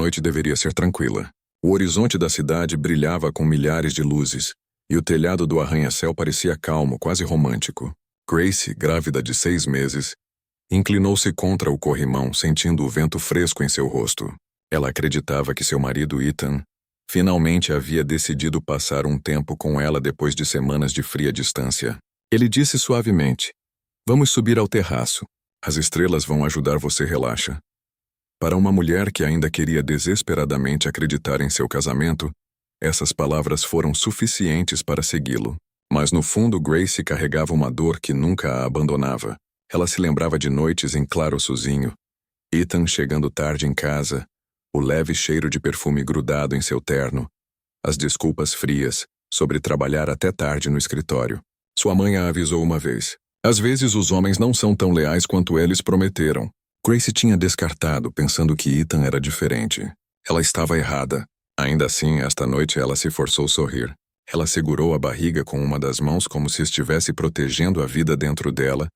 noite deveria ser tranquila. O horizonte da cidade brilhava com milhares de luzes, e o telhado do arranha-céu parecia calmo, quase romântico. Grace, grávida de 6 meses, inclinou-se contra o corrimão, sentindo o vento fresco em seu rosto. Ela acreditava que seu marido Ethan finalmente havia decidido passar um tempo com ela depois de semanas de fria distância. Ele disse suavemente: "Vamos subir ao terraço. As estrelas vão ajudar você, relaxa." Para uma mulher que ainda queria desesperadamente acreditar em seu casamento, essas palavras foram suficientes para segui-lo. Mas no fundo Grace carregava uma dor que nunca a abandonava. Ela se lembrava de noites em claro sozinho, Ethan chegando tarde em casa, o leve cheiro de perfume grudado em seu terno, as desculpas frias sobre trabalhar até tarde no escritório. Sua mãe a avisou uma vez: "Às vezes os homens não são tão leais quanto eles prometeram." Grace tinha descartado, pensando que Ethan era diferente. Ela estava errada. Ainda assim, esta noite ela se forçou a sorrir. Ela segurou a barriga com uma das mãos como se estivesse protegendo a vida dentro dela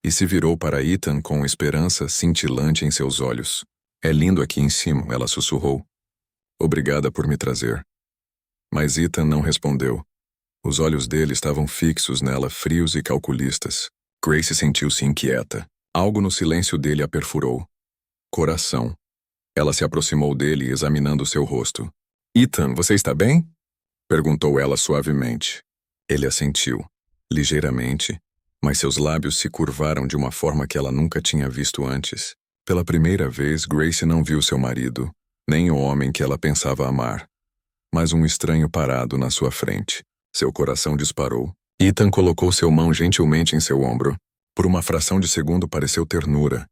e se virou para Ethan com esperança cintilante em seus olhos. "É lindo aqui em cima," ela sussurrou. "Obrigada por me trazer." Mas Ethan não respondeu. Os olhos dele estavam fixos nela, frios e calculistas. Grace sentiu-se inquieta. Algo no silêncio dele a perfurou. Coração. Ela se aproximou dele, examinando seu rosto. "Ethan, você está bem?" perguntou ela suavemente. Ele assentiu, ligeiramente, mas seus lábios se curvaram de uma forma que ela nunca tinha visto antes. Pela primeira vez, Grace não viu seu marido, nem o homem que ela pensava amar, mas um estranho parado na sua frente. Seu coração disparou. Ethan colocou sua mão gentilmente em seu ombro. Por uma fração de segundo pareceu ternura,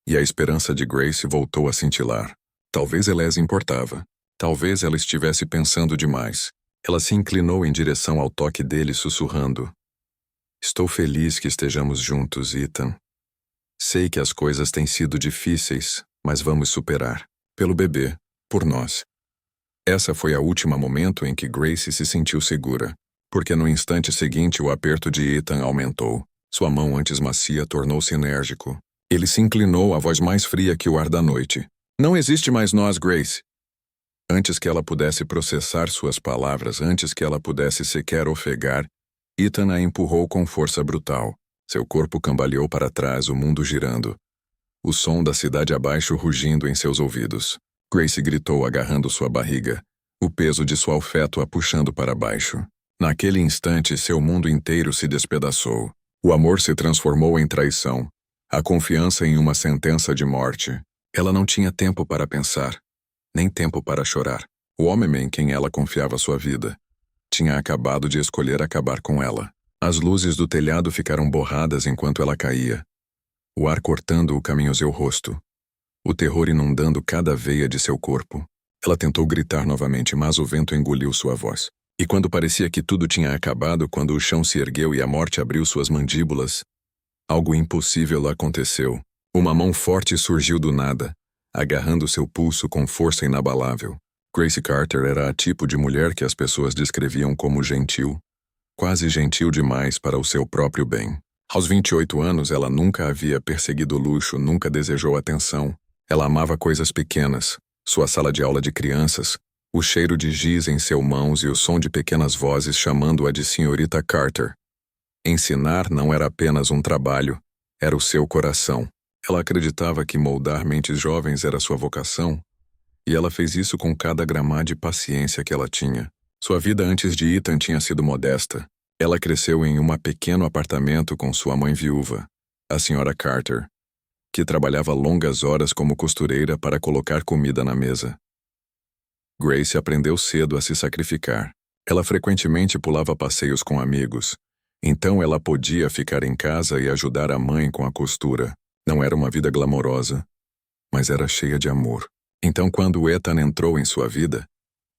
e a esperança de Grace voltou a cintilar. Talvez Elise importava. Talvez ela estivesse pensando demais. Ela se inclinou em direção ao toque dele, sussurrando: "Estou feliz que estejamos juntos, Ethan. Sei que as coisas têm sido difíceis, mas vamos superar. Pelo bebê, por nós." Essa foi a última momento em que Grace se sentiu segura, porque no instante seguinte o aperto de Ethan aumentou. Sua mão antes macia tornou-se enérgico. Ele se inclinou, a voz mais fria que o ar da noite. "Não existe mais nós, Grace." Antes que ela pudesse processar suas palavras, antes que ela pudesse sequer ofegar, Ethan a empurrou com força brutal. Seu corpo cambaleou para trás, o mundo girando. O som da cidade abaixo rugindo em seus ouvidos. Grace gritou, agarrando sua barriga, o peso de sua afeto a puxando para baixo. Naquele instante, seu mundo inteiro se despedaçou. O amor se transformou em traição, a confiança em uma sentença de morte. Ela não tinha tempo para pensar, nem tempo para chorar. O homem em quem ela confiava sua vida tinha acabado de escolher acabar com ela. As luzes do telhado ficaram borradas enquanto ela caía, o ar cortando o caminho ao seu rosto, o terror inundando cada veia de seu corpo. Ela tentou gritar novamente, mas o vento engoliu sua voz. E quando parecia que tudo tinha acabado, quando o chão se ergueu e a morte abriu suas mandíbulas, algo impossível aconteceu. Uma mão forte surgiu do nada, agarrando seu pulso com força inabalável. Grace Carter era a tipo de mulher que as pessoas descreviam como gentil, quase gentil demais para o seu próprio bem. Aos 28 anos, ela nunca havia perseguido luxo, nunca desejou atenção. Ela amava coisas pequenas, sua sala de aula de crianças, o cheiro de giz em seus mãos e o som de pequenas vozes chamando-a de Senhorita Carter. Ensinar não era apenas um trabalho, era o seu coração. Ela acreditava que moldar mentes jovens era sua vocação, e ela fez isso com cada gramá de paciência que ela tinha. Sua vida antes de Ethan tinha sido modesta. Ela cresceu em um pequeno apartamento com sua mãe viúva, a Sra. Carter, que trabalhava longas horas como costureira para colocar comida na mesa. Grace aprendeu cedo a se sacrificar. Ela frequentemente pulava passeios com amigos, então ela podia ficar em casa e ajudar a mãe com a costura. Não era uma vida glamourosa, mas era cheia de amor. Então, quando Ethan entrou em sua vida,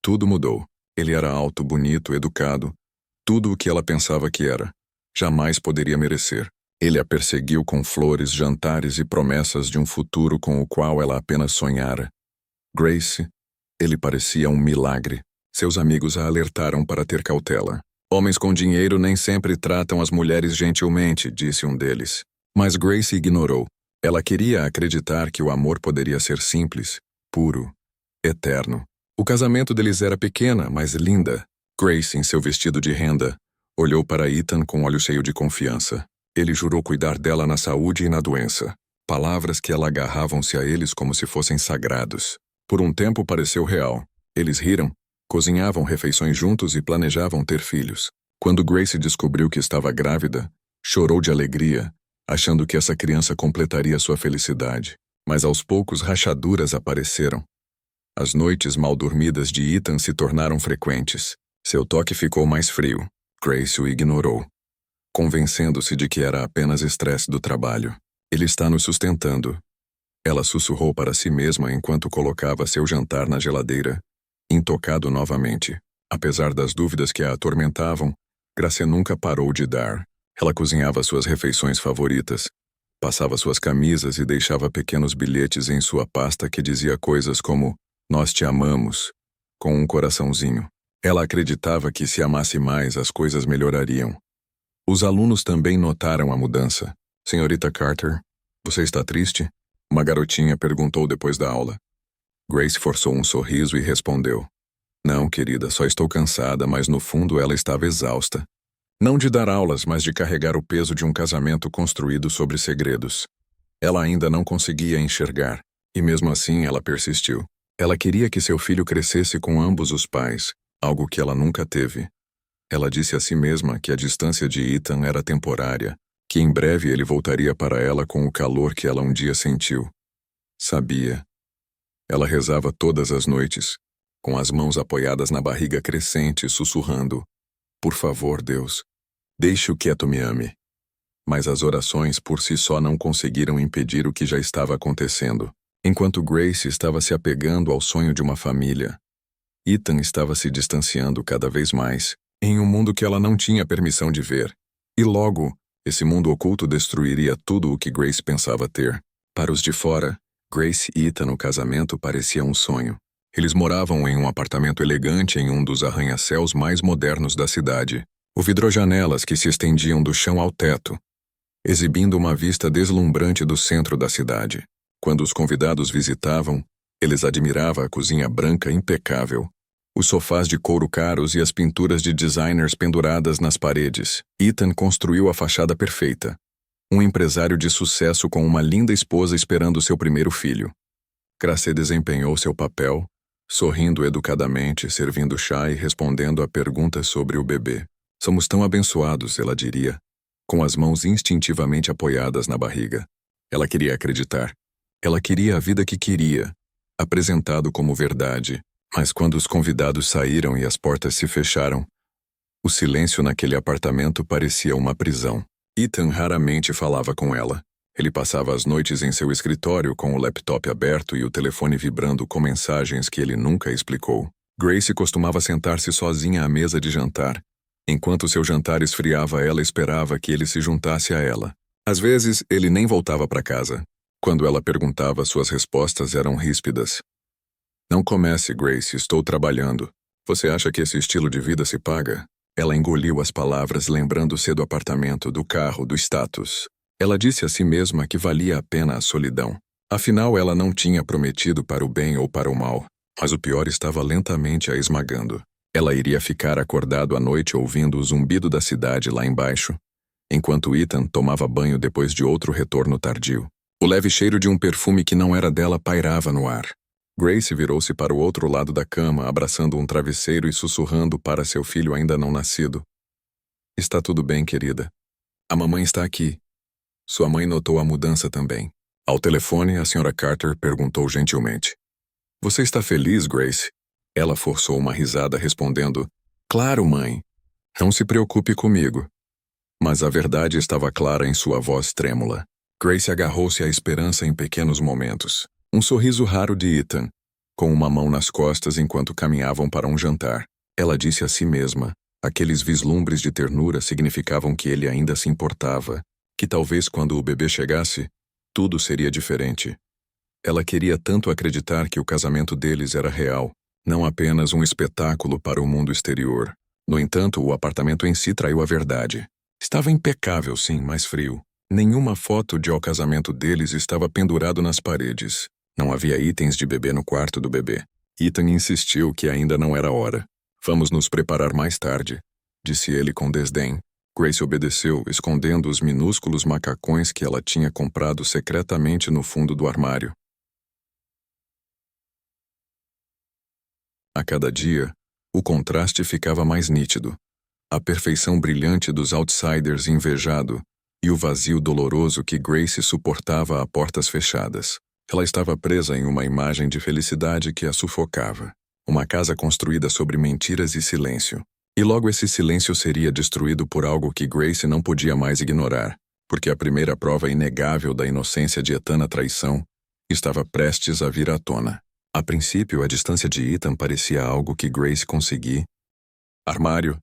tudo mudou. Ele era alto, bonito, educado, tudo o que ela pensava que era. Jamais poderia merecer. Ele a perseguiu com flores, jantares e promessas de um futuro com o qual ela apenas sonhara. Grace, ele parecia um milagre. Seus amigos a alertaram para ter cautela. "Homens com dinheiro nem sempre tratam as mulheres gentilmente", disse um deles. Mas Grace ignorou. Ela queria acreditar que o amor poderia ser simples, puro, eterno. O casamento deles era pequena, mas linda. Grace, em seu vestido de renda, olhou para Ethan com olho cheio de confiança. Ele jurou cuidar dela na saúde e na doença. Palavras que ela agarravam-se a eles como se fossem sagrados. Por um tempo pareceu real. Eles riram, cozinhavam refeições juntos e planejavam ter filhos. Quando Grace descobriu que estava grávida, chorou de alegria, achando que essa criança completaria sua felicidade. Mas aos poucos rachaduras apareceram. As noites mal dormidas de Ethan se tornaram frequentes. Seu toque ficou mais frio. Grace o ignorou, convencendo-se de que era apenas estresse do trabalho. Ele está nos sustentando. Ela sussurrou para si mesma enquanto colocava seu jantar na geladeira, intocado novamente. Apesar das dúvidas que a atormentavam, Grace nunca parou de dar. Ela cozinhava suas refeições favoritas, passava suas camisas e deixava pequenos bilhetes em sua pasta que dizia coisas como "Nós te amamos", com um coraçãozinho. Ela acreditava que se amasse mais as coisas melhorariam. Os alunos também notaram a mudança. "Senhorita Carter, você está triste?" Uma garotinha perguntou depois da aula. Grace forçou um sorriso e respondeu: "Não, querida, só estou cansada", mas no fundo ela estava exausta. Não de dar aulas, mas de carregar o peso de um casamento construído sobre segredos. Ela ainda não conseguia enxergar, e mesmo assim ela persistiu. Ela queria que seu filho crescesse com ambos os pais, algo que ela nunca teve. Ela disse a si mesma que a distância de Ethan era temporária, que em breve ele voltaria para ela com o calor que ela um dia sentiu. Sabia. Ela rezava todas as noites, com as mãos apoiadas na barriga crescente, sussurrando: "Por favor, Deus, deixe-o quieto me ame." Mas as orações por si só não conseguiram impedir o que já estava acontecendo. Enquanto Grace estava se apegando ao sonho de uma família, Ethan estava se distanciando cada vez mais, em um mundo que ela não tinha permissão de ver. E logo, esse mundo oculto destruiria tudo o que Grace pensava ter. Para os de fora, Grace e Ethan no casamento parecia um sonho. Eles moravam em um apartamento elegante em um dos arranha-céus mais modernos da cidade. O vidro-janelas que se estendiam do chão ao teto, exibindo uma vista deslumbrante do centro da cidade. Quando os convidados visitavam, eles admiravam a cozinha branca impecável, os sofás de couro caros e as pinturas de designers penduradas nas paredes. Ethan construiu a fachada perfeita. Um empresário de sucesso com uma linda esposa esperando seu primeiro filho. Grace desempenhou seu papel, sorrindo educadamente, servindo chá e respondendo a perguntas sobre o bebê. "Somos tão abençoados", ela diria, com as mãos instintivamente apoiadas na barriga. Ela queria acreditar. Ela queria a vida que queria, apresentado como verdade. Mas quando os convidados saíram e as portas se fecharam, o silêncio naquele apartamento parecia uma prisão. Ethan raramente falava com ela. Ele passava as noites em seu escritório com o laptop aberto e o telefone vibrando com mensagens que ele nunca explicou. Grace costumava sentar-se sozinha à mesa de jantar. Enquanto seu jantar esfriava, ela esperava que ele se juntasse a ela. Às vezes, ele nem voltava para casa. Quando ela perguntava, suas respostas eram ríspidas. "Não comece, Grace, estou trabalhando. Você acha que esse estilo de vida se paga?" Ela engoliu as palavras, lembrando-se do apartamento, do carro, do status. Ela disse a si mesma que valia a pena a solidão. Afinal, ela não tinha prometido para o bem ou para o mal, mas o pior estava lentamente a esmagando. Ela iria ficar acordado à noite ouvindo o zumbido da cidade lá embaixo, enquanto Ethan tomava banho depois de outro retorno tardio. O leve cheiro de um perfume que não era dela pairava no ar. Grace virou-se para o outro lado da cama, abraçando um travesseiro e sussurrando para seu filho ainda não nascido: "Está tudo bem, querida. A mamãe está aqui." Sua mãe notou a mudança também. Ao telefone, a Sra. Carter perguntou gentilmente: "Você está feliz, Grace?" Ela forçou uma risada, respondendo: "Claro, mãe. Não se preocupe comigo." Mas a verdade estava clara em sua voz trêmula. Grace agarrou-se à esperança em pequenos momentos. Um sorriso raro de Ethan, com uma mão nas costas enquanto caminhavam para um jantar. Ela disse a si mesma: aqueles vislumbres de ternura significavam que ele ainda se importava, que talvez quando o bebê chegasse, tudo seria diferente. Ela queria tanto acreditar que o casamento deles era real, não apenas um espetáculo para o mundo exterior. No entanto, o apartamento em si traiu a verdade. Estava impecável, sim, mas frio. Nenhuma foto de ao casamento deles estava pendurado nas paredes. Não havia itens de bebê no quarto do bebê. Ethan insistiu que ainda não era hora. Vamos nos preparar mais tarde, disse ele com desdém. Grace obedeceu, escondendo os minúsculos macacões que ela tinha comprado secretamente no fundo do armário. A cada dia, o contraste ficava mais nítido. A perfeição brilhante dos outsiders invejado e o vazio doloroso que Grace suportava a portas fechadas. Ela estava presa em uma imagem de felicidade que a sufocava. Uma casa construída sobre mentiras e silêncio. E logo esse silêncio seria destruído por algo que Grace não podia mais ignorar, porque a primeira prova inegável da inocência de Ethan na traição estava prestes a vir à tona. A princípio, a distância de Ethan parecia algo que Grace conseguia. Armário.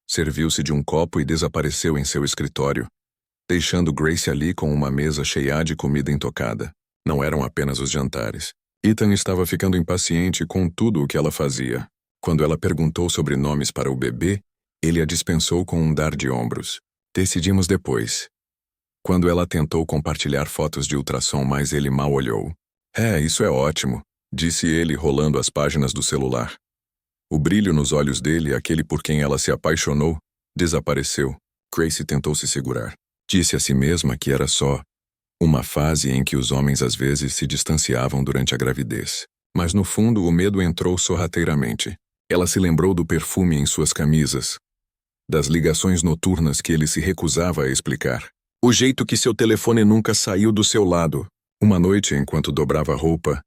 Serviu-se de um copo e desapareceu em seu escritório, deixando Grace ali com uma mesa cheia de comida intocada. Não eram apenas os jantares. Ethan estava ficando impaciente com tudo o que ela fazia. Quando ela perguntou sobre nomes para o bebê, ele a dispensou com um dar de ombros. Decidimos depois. Quando ela tentou compartilhar fotos de ultrassom, mas ele mal olhou. Isso é ótimo, disse ele rolando as páginas do celular. O brilho nos olhos dele, aquele por quem ela se apaixonou, desapareceu. Grace tentou se segurar. Disse a si mesma que era só uma fase em que os homens às vezes se distanciavam durante a gravidez. Mas no fundo o medo entrou sorrateiramente. Ela se lembrou do perfume em suas camisas, das ligações noturnas que ele se recusava a explicar. O jeito que seu telefone nunca saiu do seu lado. Uma noite, enquanto dobrava a roupa,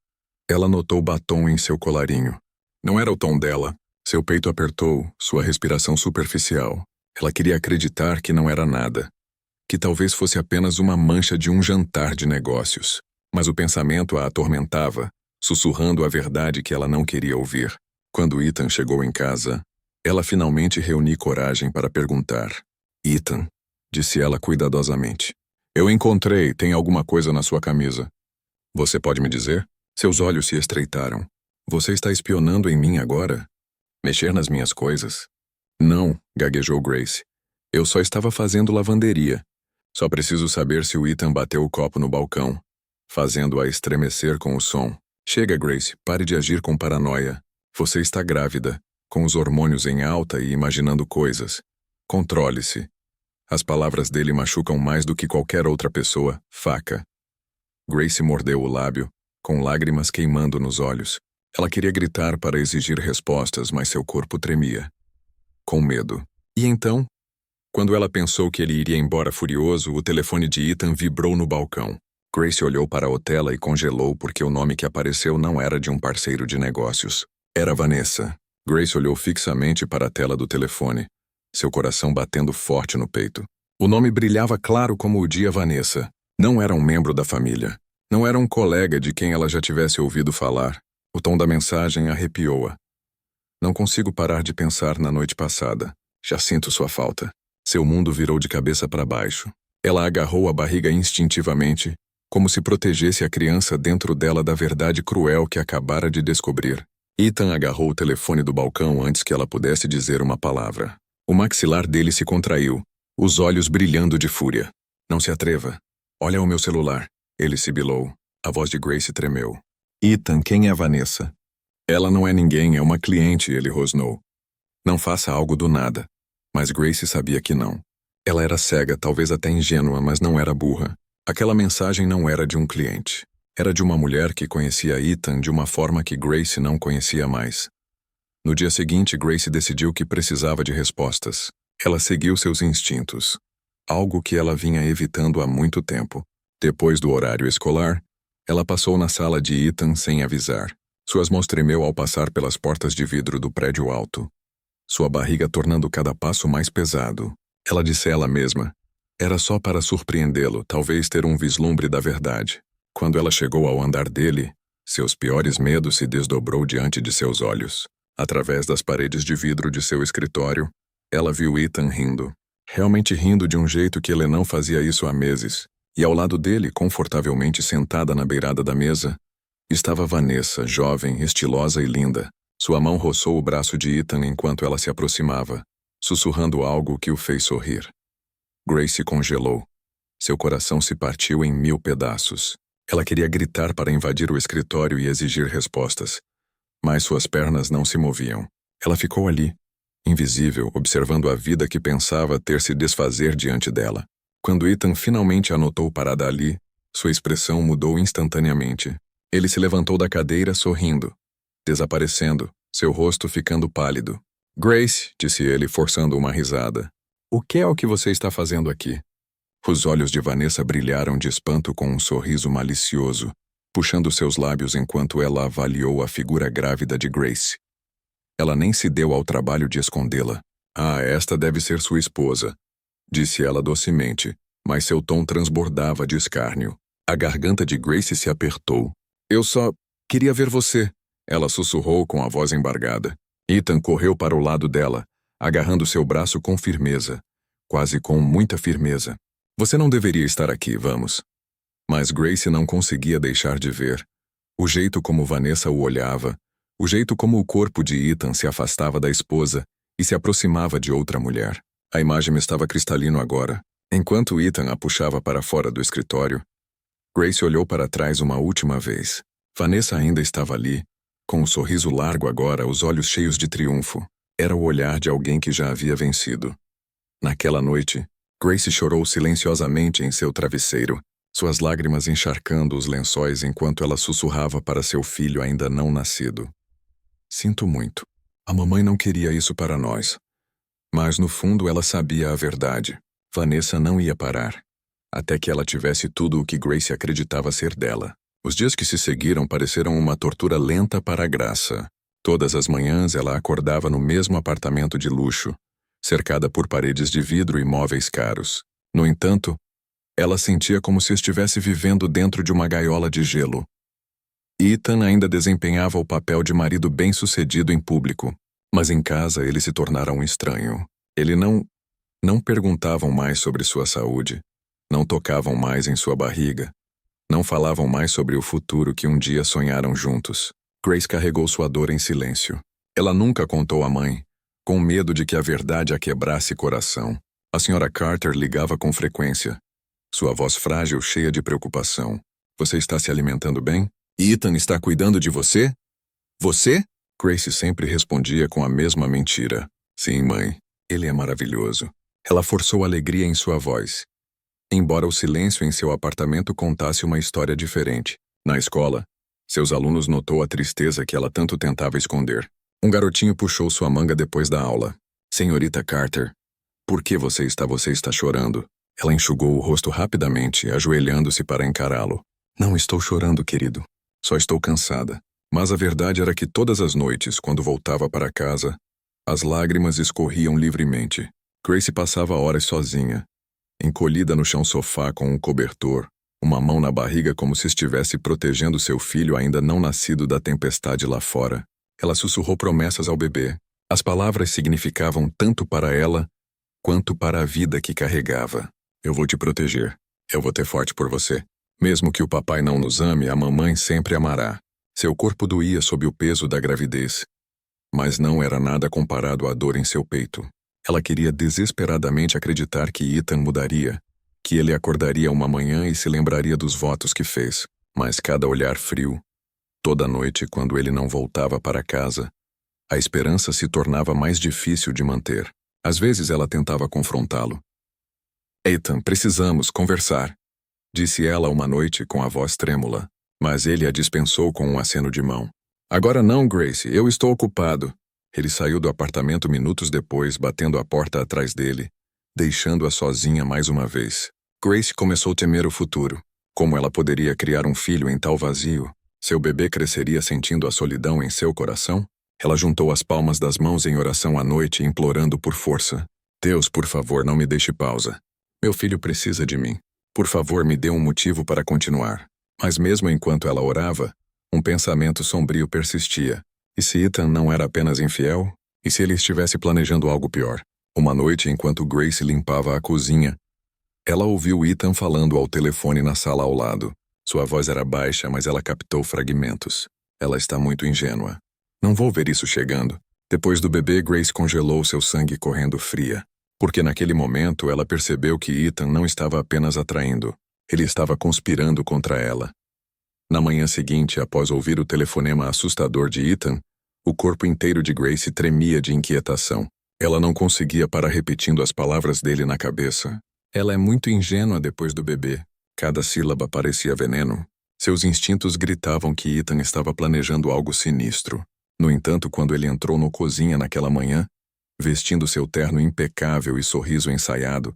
ela notou batom em seu colarinho. Não era o tom dela. Seu peito apertou, sua respiração superficial. Ela queria acreditar que não era nada, que talvez fosse apenas uma mancha de um jantar de negócios. Mas o pensamento a atormentava, sussurrando a verdade que ela não queria ouvir. Quando Ethan chegou em casa, ela finalmente reuniu coragem para perguntar. Ethan, disse ela cuidadosamente. Eu encontrei, tem alguma coisa na sua camisa. Você pode me dizer? Seus olhos se estreitaram. Você está espionando em mim agora? Mexer nas minhas coisas? Não, gaguejou Grace. Eu só estava fazendo lavanderia. Só preciso saber se o Ethan bateu o copo no balcão, fazendo-a estremecer com o som. Chega, Grace, pare de agir com paranoia. Você está grávida, com os hormônios em alta e imaginando coisas. Controle-se. As palavras dele machucam mais do que qualquer outra pessoa. Faca. Grace mordeu o lábio, com lágrimas queimando nos olhos. Ela queria gritar para exigir respostas, mas seu corpo tremia. Com medo. E então? Quando ela pensou que ele iria embora furioso, o telefone de Ethan vibrou no balcão. Grace olhou para a tela e congelou porque o nome que apareceu não era de um parceiro de negócios. Era Vanessa. Grace olhou fixamente para a tela do telefone, seu coração batendo forte no peito. O nome brilhava claro como o dia Vanessa. Não era um membro da família. Não era um colega de quem ela já tivesse ouvido falar. O tom da mensagem arrepiou-a. Não consigo parar de pensar na noite passada. Já sinto sua falta. Seu mundo virou de cabeça para baixo. Ela agarrou a barriga instintivamente, como se protegesse a criança dentro dela da verdade cruel que acabara de descobrir. Ethan agarrou o telefone do balcão antes que ela pudesse dizer uma palavra. O maxilar dele se contraiu, os olhos brilhando de fúria. Não se atreva. Olha o meu celular. Ele sibilou. A voz de Grace tremeu. Ethan, quem é Vanessa? Ela não é ninguém, é uma cliente, ele rosnou. Não faça algo do nada. Mas Grace sabia que não. Ela era cega, talvez até ingênua, mas não era burra. Aquela mensagem não era de um cliente. Era de uma mulher que conhecia Ethan de uma forma que Grace não conhecia mais. No dia seguinte, Grace decidiu que precisava de respostas. Ela seguiu seus instintos. Algo que ela vinha evitando há muito tempo. Depois do horário escolar, ela passou na sala de Ethan sem avisar. Suas mãos tremeu ao passar pelas portas de vidro do prédio alto. Sua barriga tornando cada passo mais pesado. Ela disse a ela mesma. Era só para surpreendê-lo, talvez ter um vislumbre da verdade. Quando ela chegou ao andar dele, seus piores medos se desdobrou diante de seus olhos. Através das paredes de vidro de seu escritório, ela viu Ethan rindo. Realmente rindo de um jeito que ele não fazia isso há meses. E ao lado dele, confortavelmente sentada na beirada da mesa, estava Vanessa, jovem, estilosa e linda. Sua mão roçou o braço de Ethan enquanto ela se aproximava, sussurrando algo que o fez sorrir. Grace congelou. Seu coração se partiu em 1000 pedaços. Ela queria gritar para invadir o escritório e exigir respostas. mas suas pernas não se moviam. Ela ficou ali, invisível, observando a vida que pensava ter se desfazer diante dela. Quando Ethan finalmente a notou parada ali, sua expressão mudou instantaneamente. Ele se levantou da cadeira sorrindo, desaparecendo, seu rosto ficando pálido. Grace, disse ele, forçando uma risada. O que é o que você está fazendo aqui? Os olhos de Vanessa brilharam de espanto com um sorriso malicioso, puxando seus lábios enquanto ela avaliou a figura grávida de Grace. Ela nem se deu ao trabalho de escondê-la. Ah, esta deve ser sua esposa, disse ela docemente, mas seu tom transbordava de escárnio. A garganta de Grace se apertou. Eu só queria ver você, ela sussurrou com a voz embargada. Ethan correu para o lado dela, agarrando seu braço com firmeza, quase com muita firmeza. Você não deveria estar aqui, vamos. Mas Grace não conseguia deixar de ver. O jeito como Vanessa o olhava, o jeito como o corpo de Ethan se afastava da esposa e se aproximava de outra mulher. A imagem estava cristalino agora. Enquanto Ethan a puxava para fora do escritório, Grace olhou para trás uma última vez. Vanessa ainda estava ali, com um sorriso largo agora, os olhos cheios de triunfo. Era o olhar de alguém que já havia vencido. Naquela noite, Grace chorou silenciosamente em seu travesseiro, suas lágrimas encharcando os lençóis enquanto ela sussurrava para seu filho ainda não nascido. Sinto muito. A mamãe não queria isso para nós. Mas no fundo ela sabia a verdade. Vanessa não ia parar, até que ela tivesse tudo o que Grace acreditava ser dela. Os dias que se seguiram pareceram uma tortura lenta para a Graça. Todas as manhãs ela acordava no mesmo apartamento de luxo, cercada por paredes de vidro e móveis caros. No entanto, ela sentia como se estivesse vivendo dentro de uma gaiola de gelo. Ethan ainda desempenhava o papel de marido bem-sucedido em público, mas em casa ele se tornara um estranho. Ele não perguntavam mais sobre sua saúde, não tocavam mais em sua barriga, não falavam mais sobre o futuro que um dia sonharam juntos. Grace carregou sua dor em silêncio. Ela nunca contou à mãe, com medo de que a verdade a quebrasse coração. A senhora Carter ligava com frequência, sua voz frágil cheia de preocupação. Você está se alimentando bem? Ethan está cuidando de você? Você? Grace sempre respondia com a mesma mentira. Sim, mãe, ele é maravilhoso. Ela forçou alegria em sua voz, embora o silêncio em seu apartamento contasse uma história diferente. Na escola, seus alunos notou a tristeza que ela tanto tentava esconder. Um garotinho puxou sua manga depois da aula. Senhorita Carter, por que você está chorando? Ela enxugou o rosto rapidamente, ajoelhando-se para encará-lo. Não estou chorando, querido. Só estou cansada. Mas a verdade era que todas as noites, quando voltava para casa, as lágrimas escorriam livremente. Grace passava horas sozinha, encolhida no chão sofá com um cobertor, uma mão na barriga como se estivesse protegendo seu filho ainda não nascido da tempestade lá fora. Ela sussurrou promessas ao bebê. As palavras significavam tanto para ela quanto para a vida que carregava. Eu vou te proteger. Eu vou ter forte por você. Mesmo que o papai não nos ame, a mamãe sempre amará. Seu corpo doía sob o peso da gravidez, mas não era nada comparado à dor em seu peito. Ela queria desesperadamente acreditar que Ethan mudaria, que ele acordaria uma manhã e se lembraria dos votos que fez. Mas cada olhar frio, toda noite quando ele não voltava para casa, a esperança se tornava mais difícil de manter. Às vezes ela tentava confrontá-lo. Ethan, precisamos conversar, disse ela uma noite com a voz trêmula, mas ele a dispensou com um aceno de mão. Agora não, Grace, eu estou ocupado. Ele saiu do apartamento minutos depois, batendo a porta atrás dele, deixando-a sozinha mais uma vez. Grace começou a temer o futuro. Como ela poderia criar um filho em tal vazio? Seu bebê cresceria sentindo a solidão em seu coração? Ela juntou as palmas das mãos em oração à noite, implorando por força. Deus, por favor, não me deixe pausa. Meu filho precisa de mim. Por favor, me dê um motivo para continuar. Mas mesmo enquanto ela orava, um pensamento sombrio persistia. E se Ethan não era apenas infiel? E se ele estivesse planejando algo pior? Uma noite, enquanto Grace limpava a cozinha, ela ouviu Ethan falando ao telefone na sala ao lado. Sua voz era baixa, mas ela captou fragmentos. Ela está muito ingênua. Não vou ver isso chegando. Depois do bebê, Grace congelou seu sangue correndo fria. Porque naquele momento ela percebeu que Ethan não estava apenas atraindo. Ele estava conspirando contra ela. Na manhã seguinte, após ouvir o telefonema assustador de Ethan, O corpo inteiro de Grace tremia de inquietação. Ela não conseguia parar repetindo as palavras dele na cabeça. Ela é muito ingênua depois do bebê. Cada sílaba parecia veneno. Seus instintos gritavam que Ethan estava planejando algo sinistro. No entanto, quando ele entrou na cozinha naquela manhã, vestindo seu terno impecável e sorriso ensaiado,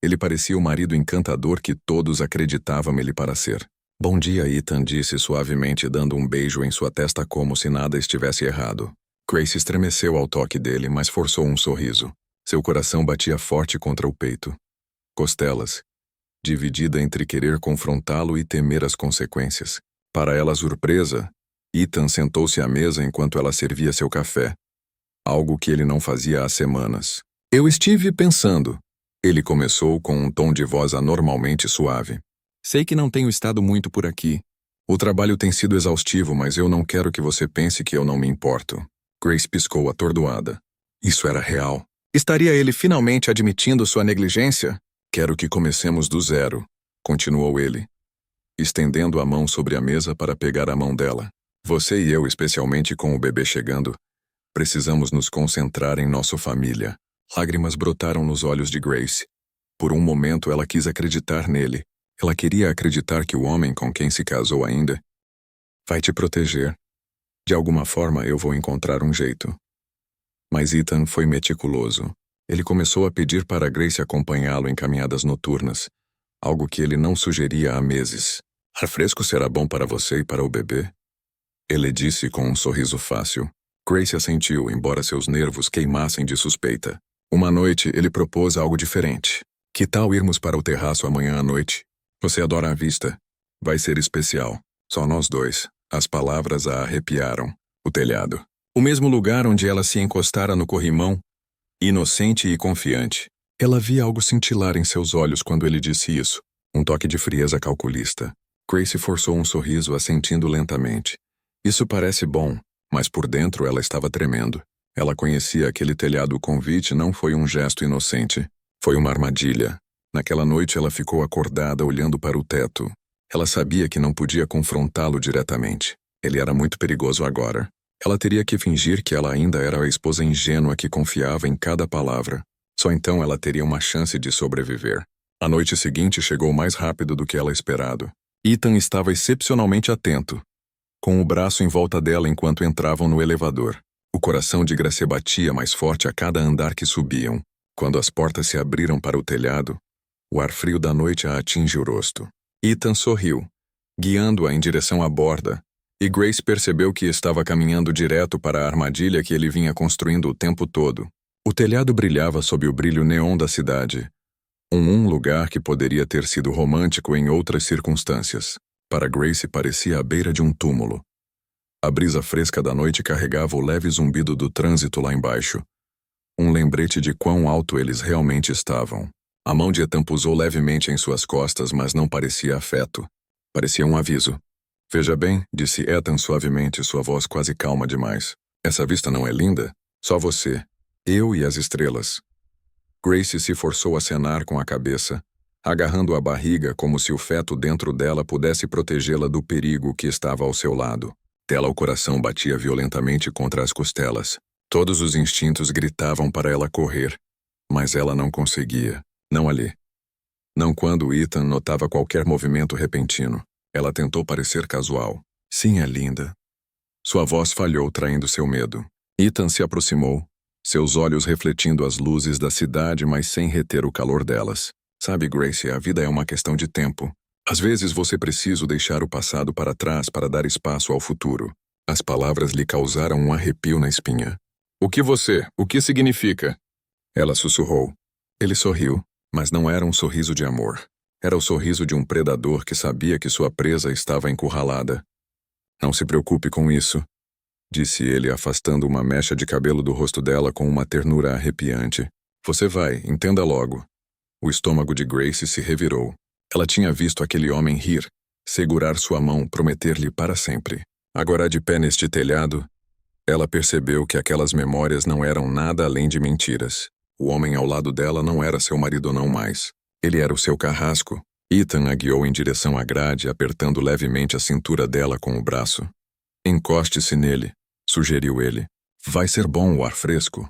ele parecia o marido encantador que todos acreditavam ele para ser. Bom dia, Ethan, disse suavemente, dando um beijo em sua testa como se nada estivesse errado. Grace estremeceu ao toque dele, mas forçou um sorriso. Seu coração batia forte contra o peito. Costelas, dividida entre querer confrontá-lo e temer as consequências. Para ela surpresa, Ethan sentou-se à mesa enquanto ela servia seu café, algo que ele não fazia há semanas. Eu estive pensando. Ele começou com um tom de voz anormalmente suave. Sei que não tenho estado muito por aqui. O trabalho tem sido exaustivo, mas eu não quero que você pense que eu não me importo. Grace piscou atordoada. Isso era real. Estaria ele finalmente admitindo sua negligência? Quero que comecemos do zero, continuou ele, estendendo a mão sobre a mesa para pegar a mão dela. Você e eu, especialmente com o bebê chegando, precisamos nos concentrar em nossa família. Lágrimas brotaram nos olhos de Grace. Por um momento ela quis acreditar nele. Ela queria acreditar que o homem com quem se casou ainda vai te proteger. De alguma forma eu vou encontrar um jeito. Mas Ethan foi meticuloso. Ele começou a pedir para Grace acompanhá-lo em caminhadas noturnas, algo que ele não sugeria há meses. Ar fresco será bom para você e para o bebê? Ele disse com um sorriso fácil. Grace assentiu, embora seus nervos queimassem de suspeita. Uma noite, ele propôs algo diferente. Que tal irmos para o terraço amanhã à noite? Você adora a vista. Vai ser especial. Só nós dois. As palavras a arrepiaram. O telhado. O mesmo lugar onde ela se encostara no corrimão, inocente e confiante. Ela via algo cintilar em seus olhos quando ele disse isso. Um toque de frieza calculista. Grace forçou um sorriso, assentindo lentamente. Isso parece bom, mas por dentro ela estava tremendo. Ela conhecia aquele telhado. O convite não foi um gesto inocente. Foi uma armadilha. Naquela noite ela ficou acordada olhando para o teto. Ela sabia que não podia confrontá-lo diretamente. Ele era muito perigoso agora. Ela teria que fingir que ela ainda era a esposa ingênua que confiava em cada palavra. Só então ela teria uma chance de sobreviver. A noite seguinte chegou mais rápido do que ela esperado. Ethan estava excepcionalmente atento, com o braço em volta dela enquanto entravam no elevador. O coração de Grace batia mais forte a cada andar que subiam. Quando as portas se abriram para o telhado, o ar frio da noite a atinge o rosto. Ethan sorriu, guiando-a em direção à borda, e Grace percebeu que estava caminhando direto para a armadilha que ele vinha construindo o tempo todo. O telhado brilhava sob o brilho neon da cidade. Um lugar que poderia ter sido romântico em outras circunstâncias. Para Grace parecia a beira de um túmulo. A brisa fresca da noite carregava o leve zumbido do trânsito lá embaixo. Um lembrete de quão alto eles realmente estavam. A mão de Ethan pousou levemente em suas costas, mas não parecia afeto. Parecia um aviso. Veja bem, disse Ethan suavemente, sua voz quase calma demais. Essa vista não é linda? Só você, eu e as estrelas. Grace se forçou a acenar com a cabeça, agarrando a barriga como se o feto dentro dela pudesse protegê-la do perigo que estava ao seu lado. Dela o coração batia violentamente contra as costelas. Todos os instintos gritavam para ela correr, mas ela não conseguia. Não ali. Não quando Ethan notava qualquer movimento repentino. Ela tentou parecer casual. Sim, é linda. Sua voz falhou, traindo seu medo. Ethan se aproximou, seus olhos refletindo as luzes da cidade, mas sem reter o calor delas. Sabe, Grace, a vida é uma questão de tempo. Às vezes você precisa deixar o passado para trás para dar espaço ao futuro. As palavras lhe causaram um arrepio na espinha. O que significa? Ela sussurrou. Ele sorriu, mas não era um sorriso de amor. Era o sorriso de um predador que sabia que sua presa estava encurralada. Não se preocupe com isso, disse ele, afastando uma mecha de cabelo do rosto dela com uma ternura arrepiante. Você vai, entenda logo. O estômago de Grace se revirou. Ela tinha visto aquele homem rir, segurar sua mão, prometer-lhe para sempre. Agora de pé neste telhado, ela percebeu que aquelas memórias não eram nada além de mentiras. O homem ao lado dela não era seu marido não mais. Ele era o seu carrasco. Ethan a guiou em direção à grade, apertando levemente a cintura dela com o braço. Encoste-se nele. sugeriu ele. Vai ser bom o ar fresco.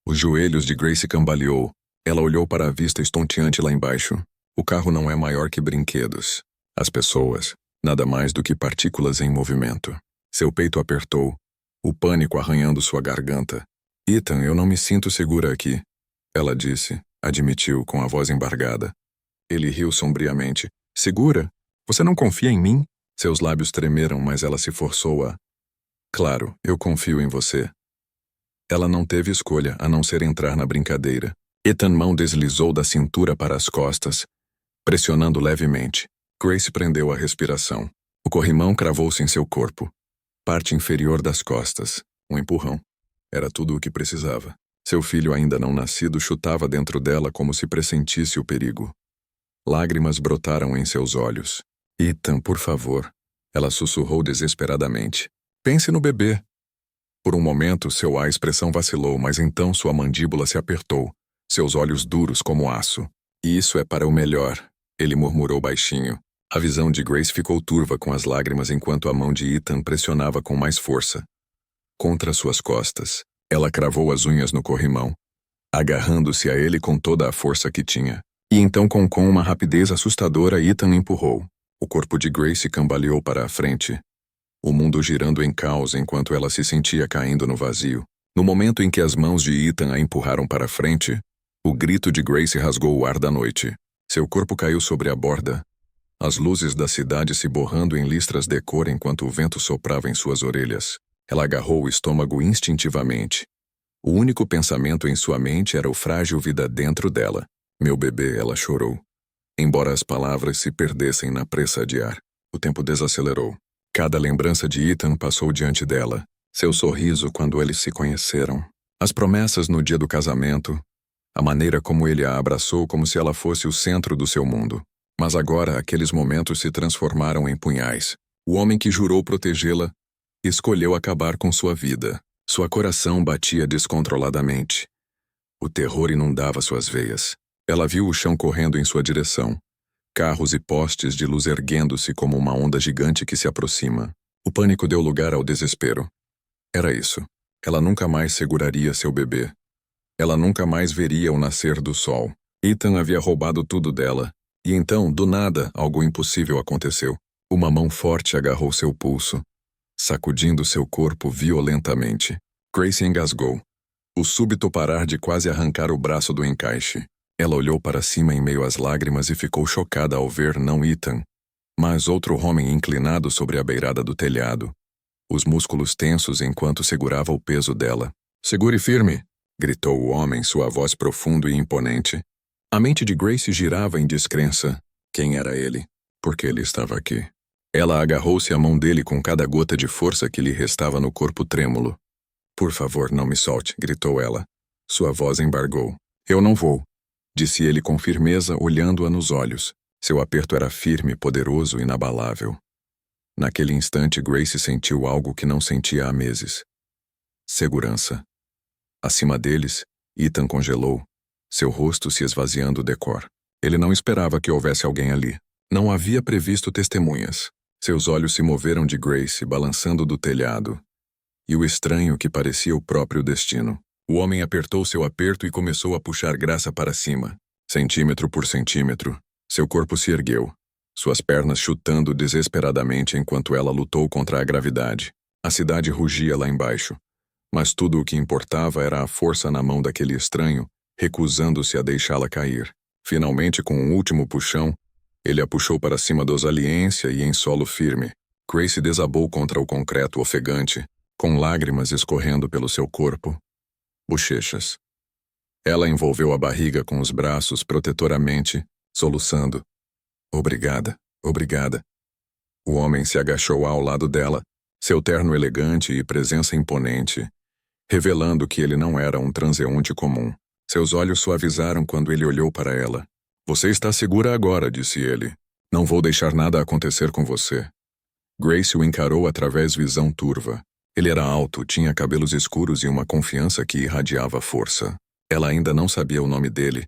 Os joelhos de Grace cambaleou. Ela olhou para a vista estonteante lá embaixo. O carro não é maior que brinquedos. As pessoas, nada mais do que partículas em movimento. Seu peito apertou, o pânico arranhando sua garganta. Ethan, eu não me sinto segura aqui, ela disse, admitiu com a voz embargada. Ele riu sombriamente. Segura? Você não confia em mim? Seus lábios tremeram, mas ela se forçou a... Claro, eu confio em você. Ela não teve escolha a não ser entrar na brincadeira. Ethan mão deslizou da cintura para as costas, pressionando levemente. Grace prendeu a respiração. O corrimão cravou-se em seu corpo. Parte inferior das costas. Um empurrão. Era tudo o que precisava. Seu filho ainda não nascido chutava dentro dela como se pressentisse o perigo. Lágrimas brotaram em seus olhos. Ethan, por favor. Ela sussurrou desesperadamente. Pense no bebê. Por um momento, a expressão vacilou, mas então sua mandíbula se apertou, seus olhos duros como aço. E isso é para o melhor, ele murmurou baixinho. A visão de Grace ficou turva com as lágrimas enquanto a mão de Ethan pressionava com mais força. Contra suas costas, ela cravou as unhas no corrimão, agarrando-se a ele com toda a força que tinha. E então, com uma rapidez assustadora, Ethan empurrou. O corpo de Grace cambaleou para a frente, o mundo girando em caos enquanto ela se sentia caindo no vazio. No momento em que as mãos de Ethan a empurraram para a frente, o grito de Grace rasgou o ar da noite. Seu corpo caiu sobre a borda, as luzes da cidade se borrando em listras de cor enquanto o vento soprava em suas orelhas. Ela agarrou o estômago instintivamente. O único pensamento em sua mente era o frágil vida dentro dela. Meu bebê, ela chorou. Embora as palavras se perdessem na pressa de ar, o tempo desacelerou. Cada lembrança de Ethan passou diante dela. Seu sorriso quando eles se conheceram. As promessas no dia do casamento. A maneira como ele a abraçou como se ela fosse o centro do seu mundo. Mas agora aqueles momentos se transformaram em punhais. O homem que jurou protegê-la escolheu acabar com sua vida. Sua coração batia descontroladamente. O terror inundava suas veias. Ela viu o chão correndo em sua direção. Carros e postes de luz erguendo-se como uma onda gigante que se aproxima. O pânico deu lugar ao desespero. Era isso. Ela nunca mais seguraria seu bebê. Ela nunca mais veria o nascer do sol. Ethan havia roubado tudo dela. E então, do nada, algo impossível aconteceu. Uma mão forte agarrou seu pulso, sacudindo seu corpo violentamente. Grace engasgou. O súbito parar de quase arrancar o braço do encaixe. Ela olhou para cima em meio às lágrimas e ficou chocada ao ver não Ethan, mas outro homem inclinado sobre a beirada do telhado. Os músculos tensos enquanto segurava o peso dela. Segure firme! Gritou o homem, sua voz profunda e imponente. A mente de Grace girava em descrença. Quem era ele? Por que ele estava aqui? Ela agarrou-se à mão dele com cada gota de força que lhe restava no corpo trêmulo. Por favor, não me solte, gritou ela. Sua voz embargou. Eu não vou, disse ele com firmeza, olhando-a nos olhos. Seu aperto era firme, poderoso e inabalável. Naquele instante, Grace sentiu algo que não sentia há meses. Segurança. Acima deles, Ethan congelou, seu rosto se esvaziando de cor. Ele não esperava que houvesse alguém ali. Não havia previsto testemunhas. Seus olhos se moveram de Grace, balançando do telhado. E o estranho que parecia o próprio destino. O homem apertou seu aperto e começou a puxar Graça para cima. Centímetro por centímetro, seu corpo se ergueu, suas pernas chutando desesperadamente enquanto ela lutou contra a gravidade. A cidade rugia lá embaixo. Mas tudo o que importava era a força na mão daquele estranho, recusando-se a deixá-la cair. Finalmente, com um último puxão, ele a puxou para cima da saliência e em solo firme. Grace desabou contra o concreto ofegante, com lágrimas escorrendo pelo seu corpo. Bochechas. Ela envolveu a barriga com os braços protetoramente, soluçando. Obrigada, obrigada. O homem se agachou ao lado dela, seu terno elegante e presença imponente, revelando que ele não era um transeunte comum. Seus olhos suavizaram quando ele olhou para ela. Você está segura agora, disse ele. Não vou deixar nada acontecer com você. Grace o encarou através visão turva. Ele era alto, tinha cabelos escuros e uma confiança que irradiava força. Ela ainda não sabia o nome dele,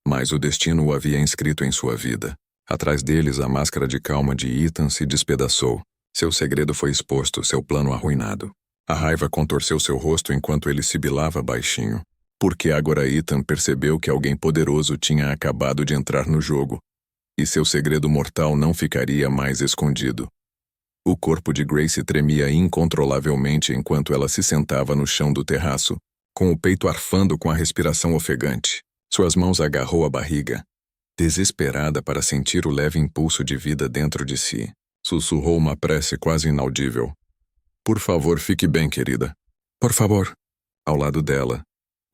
mas o destino o havia inscrito em sua vida. Atrás deles, a máscara de calma de Ethan se despedaçou. Seu segredo foi exposto, seu plano arruinado. A raiva contorceu seu rosto enquanto ele sibilava baixinho. Porque agora Ethan percebeu que alguém poderoso tinha acabado de entrar no jogo, e seu segredo mortal não ficaria mais escondido. O corpo de Grace tremia incontrolavelmente enquanto ela se sentava no chão do terraço, com o peito arfando com a respiração ofegante. Suas mãos agarrou a barriga, desesperada para sentir o leve impulso de vida dentro de si. Sussurrou uma prece quase inaudível. Por favor, fique bem, querida. Por favor. Ao lado dela,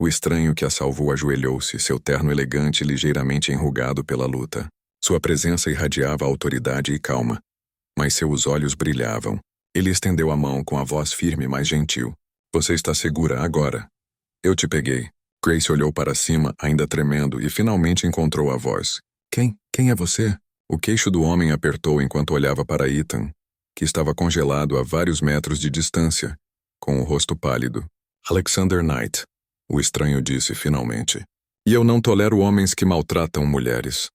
o estranho que a salvou ajoelhou-se, seu terno elegante e ligeiramente enrugado pela luta. Sua presença irradiava autoridade e calma, mas seus olhos brilhavam. Ele estendeu a mão com a voz firme, mas gentil. Você está segura agora. Eu te peguei. Grace olhou para cima, ainda tremendo, e finalmente encontrou a voz. Quem é você? O queixo do homem apertou enquanto olhava para Ethan, que estava congelado a vários metros de distância, com o rosto pálido. Alexander Knight, o estranho disse finalmente. E eu não tolero homens que maltratam mulheres.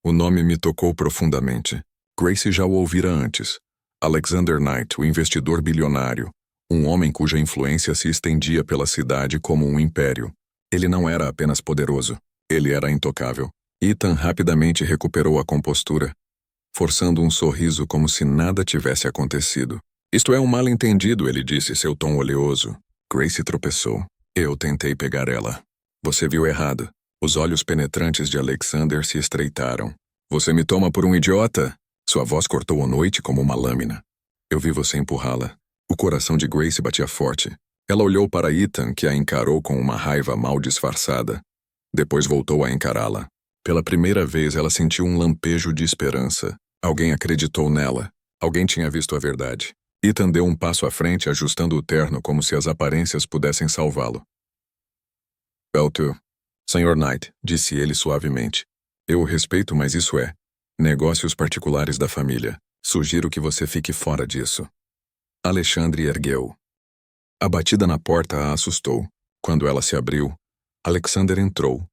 O nome me tocou profundamente. Grace já o ouvira antes. Alexander Knight, o investidor bilionário, um homem cuja influência se estendia pela cidade como um império. Ele não era apenas poderoso, ele era intocável. Ethan rapidamente recuperou a compostura, forçando um sorriso como se nada tivesse acontecido. Isto é um mal-entendido, ele disse, seu tom oleoso. Grace tropeçou. Eu tentei pegar ela. Você viu errado. Os olhos penetrantes de Alexander se estreitaram. Você me toma por um idiota? Sua voz cortou a noite como uma lâmina. Eu vi você empurrá-la. O coração de Grace batia forte. Ela olhou para Ethan, que a encarou com uma raiva mal disfarçada. Depois voltou a encará-la. Pela primeira vez ela sentiu um lampejo de esperança. Alguém acreditou nela. Alguém tinha visto a verdade. Ethan deu um passo à frente, ajustando o terno como se as aparências pudessem salvá-lo. Sr. Knight, disse ele suavemente. Eu o respeito, mas isso é negócios particulares da família. Sugiro que você fique fora disso. Alexandre ergueu. A batida na porta a assustou. Quando ela se abriu, Alexander entrou.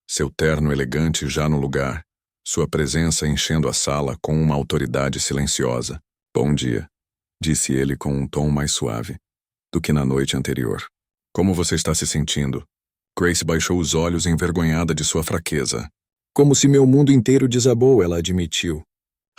Seu terno elegante já no lugar, sua presença enchendo a sala com uma autoridade silenciosa. Bom dia, disse ele com um tom mais suave do que na noite anterior. Como você está se sentindo? Grace baixou os olhos envergonhada de sua fraqueza. Como se meu mundo inteiro desabou, ela admitiu.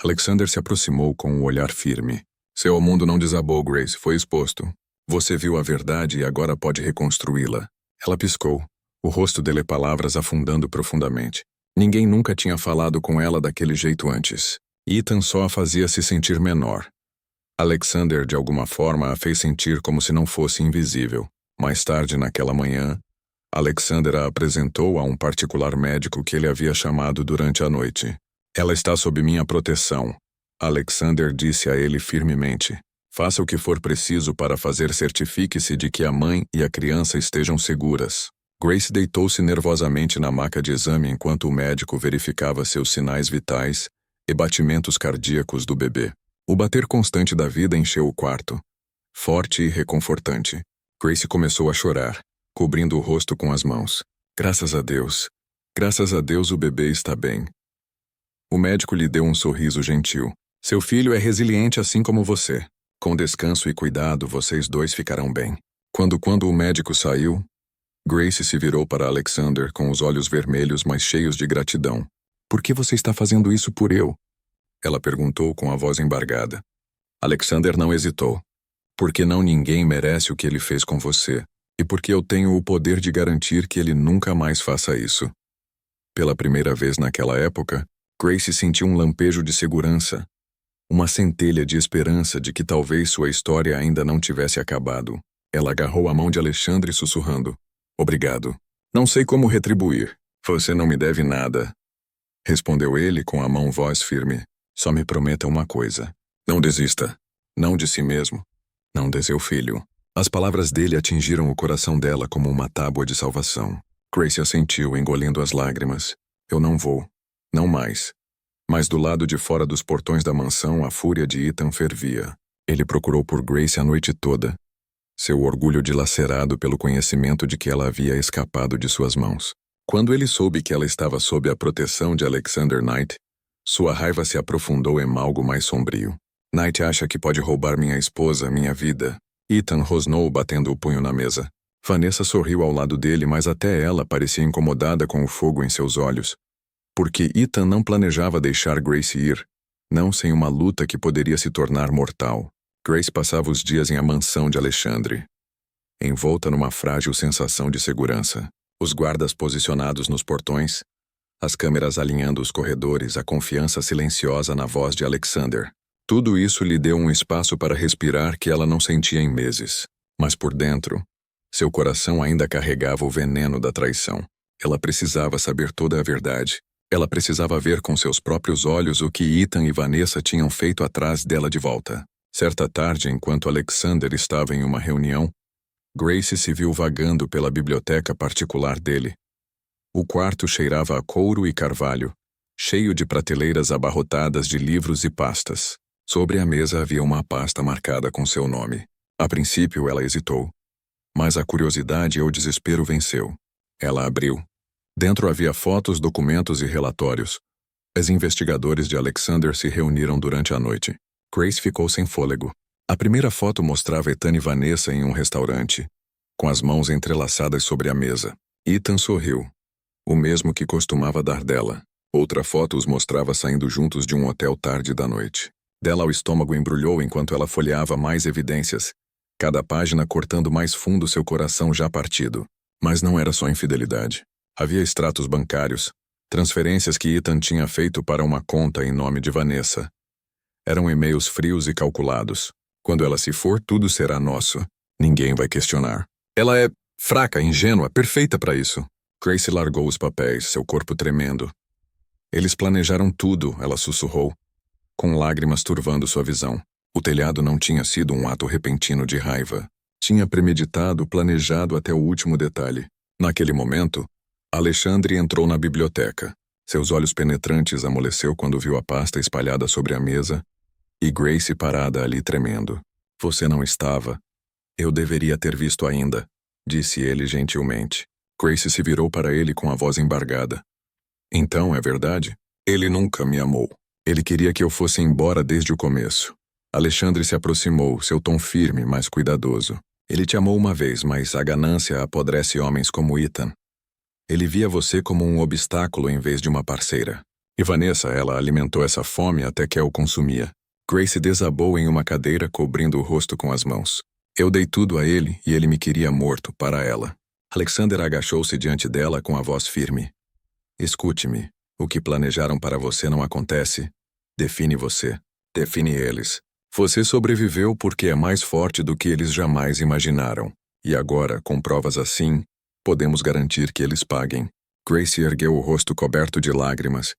Alexander se aproximou com um olhar firme. Seu mundo não desabou, Grace, foi exposto. Você viu a verdade e agora pode reconstruí-la. Ela piscou, o rosto dele palavras afundando profundamente. Ninguém nunca tinha falado com ela daquele jeito antes. Ethan só a fazia se sentir menor. Alexander, de alguma forma, a fez sentir como se não fosse invisível. Mais tarde, naquela manhã, Alexander a apresentou a um particular médico que ele havia chamado durante a noite. Ela está sob minha proteção, Alexander disse a ele firmemente. Faça o que for preciso para fazer certifique-se de que a mãe e a criança estejam seguras. Grace deitou-se nervosamente na maca de exame enquanto o médico verificava seus sinais vitais e batimentos cardíacos do bebê. O bater constante da vida encheu o quarto, forte e reconfortante. Grace começou a chorar, cobrindo o rosto com as mãos. Graças a Deus o bebê está bem. O médico lhe deu um sorriso gentil. Seu filho é resiliente assim como você. Com descanso e cuidado, vocês dois ficarão bem. Quando o médico saiu, Grace se virou para Alexander com os olhos vermelhos, mas cheios de gratidão. Por que você está fazendo isso por eu? Ela perguntou com a voz embargada. Alexander não hesitou. Porque não ninguém merece o que ele fez com você. E porque eu tenho o poder de garantir que ele nunca mais faça isso. Pela primeira vez naquela época, Grace sentiu um lampejo de segurança. Uma centelha de esperança de que talvez sua história ainda não tivesse acabado. Ela agarrou a mão de Alexandre sussurrando. Obrigado. Não sei como retribuir. Você não me deve nada. Respondeu ele com a mão voz firme. Só me prometa uma coisa. Não desista. Não de si mesmo. Não de seu filho. As palavras dele atingiram o coração dela como uma tábua de salvação. Grace assentiu, engolindo as lágrimas. Eu não vou. Não mais. Mas do lado de fora dos portões da mansão, a fúria de Ethan fervia. Ele procurou por Grace a noite toda, seu orgulho dilacerado pelo conhecimento de que ela havia escapado de suas mãos. Quando ele soube que ela estava sob a proteção de Alexander Knight, sua raiva se aprofundou em algo mais sombrio. Knight acha que pode roubar minha esposa, minha vida, Ethan rosnou batendo o punho na mesa. Vanessa sorriu ao lado dele, mas até ela parecia incomodada com o fogo em seus olhos. Porque Ethan não planejava deixar Grace ir, não sem uma luta que poderia se tornar mortal. Grace passava os dias em a mansão de Alexandre, envolta numa frágil sensação de segurança. Os guardas posicionados nos portões, as câmeras alinhando os corredores, a confiança silenciosa na voz de Alexander. Tudo isso lhe deu um espaço para respirar que ela não sentia em meses. Mas por dentro, seu coração ainda carregava o veneno da traição. Ela precisava saber toda a verdade. Ela precisava ver com seus próprios olhos o que Ethan e Vanessa tinham feito atrás dela de volta. Certa tarde, enquanto Alexander estava em uma reunião, Grace se viu vagando pela biblioteca particular dele. O quarto cheirava a couro e carvalho, cheio de prateleiras abarrotadas de livros e pastas. Sobre a mesa havia uma pasta marcada com seu nome. A princípio, ela hesitou, mas a curiosidade e o desespero venceu. Ela abriu. Dentro havia fotos, documentos e relatórios. Os investigadores de Alexander se reuniram durante a noite. Grace ficou sem fôlego. A primeira foto mostrava Ethan e Vanessa em um restaurante, com as mãos entrelaçadas sobre a mesa. Ethan sorriu, o mesmo que costumava dar dela. Outra foto os mostrava saindo juntos de um hotel tarde da noite. Dela o estômago embrulhou enquanto ela folheava mais evidências, cada página cortando mais fundo seu coração já partido. Mas não era só infidelidade. Havia extratos bancários, transferências que Ethan tinha feito para uma conta em nome de Vanessa. Eram e-mails frios e calculados. Quando ela se for, tudo será nosso. Ninguém vai questionar. Ela é fraca, ingênua, perfeita para isso. Grace largou os papéis, seu corpo tremendo. Eles planejaram tudo, ela sussurrou, com lágrimas turvando sua visão. O telhado não tinha sido um ato repentino de raiva. Tinha premeditado, planejado até o último detalhe. Naquele momento, Alexandre entrou na biblioteca. Seus olhos penetrantes amoleceu quando viu a pasta espalhada sobre a mesa e Grace parada ali tremendo. Você não estava. Eu deveria ter visto ainda, disse ele gentilmente. Grace se virou para ele com a voz embargada. Então, é verdade? Ele nunca me amou. Ele queria que eu fosse embora desde o começo. Alexandre se aproximou, seu tom firme, mas cuidadoso. Ele te amou uma vez, mas a ganância apodrece homens como Ethan. Ele via você como um obstáculo em vez de uma parceira. E Vanessa, ela alimentou essa fome até que a o consumia. Grace desabou em uma cadeira, cobrindo o rosto com as mãos. Eu dei tudo a ele e ele me queria morto, para ela. Alexander agachou-se diante dela com a voz firme. Escute-me. O que planejaram para você não acontece. Define você. Define eles. Você sobreviveu porque é mais forte do que eles jamais imaginaram. E agora, com provas assim, podemos garantir que eles paguem. Grace ergueu o rosto coberto de lágrimas,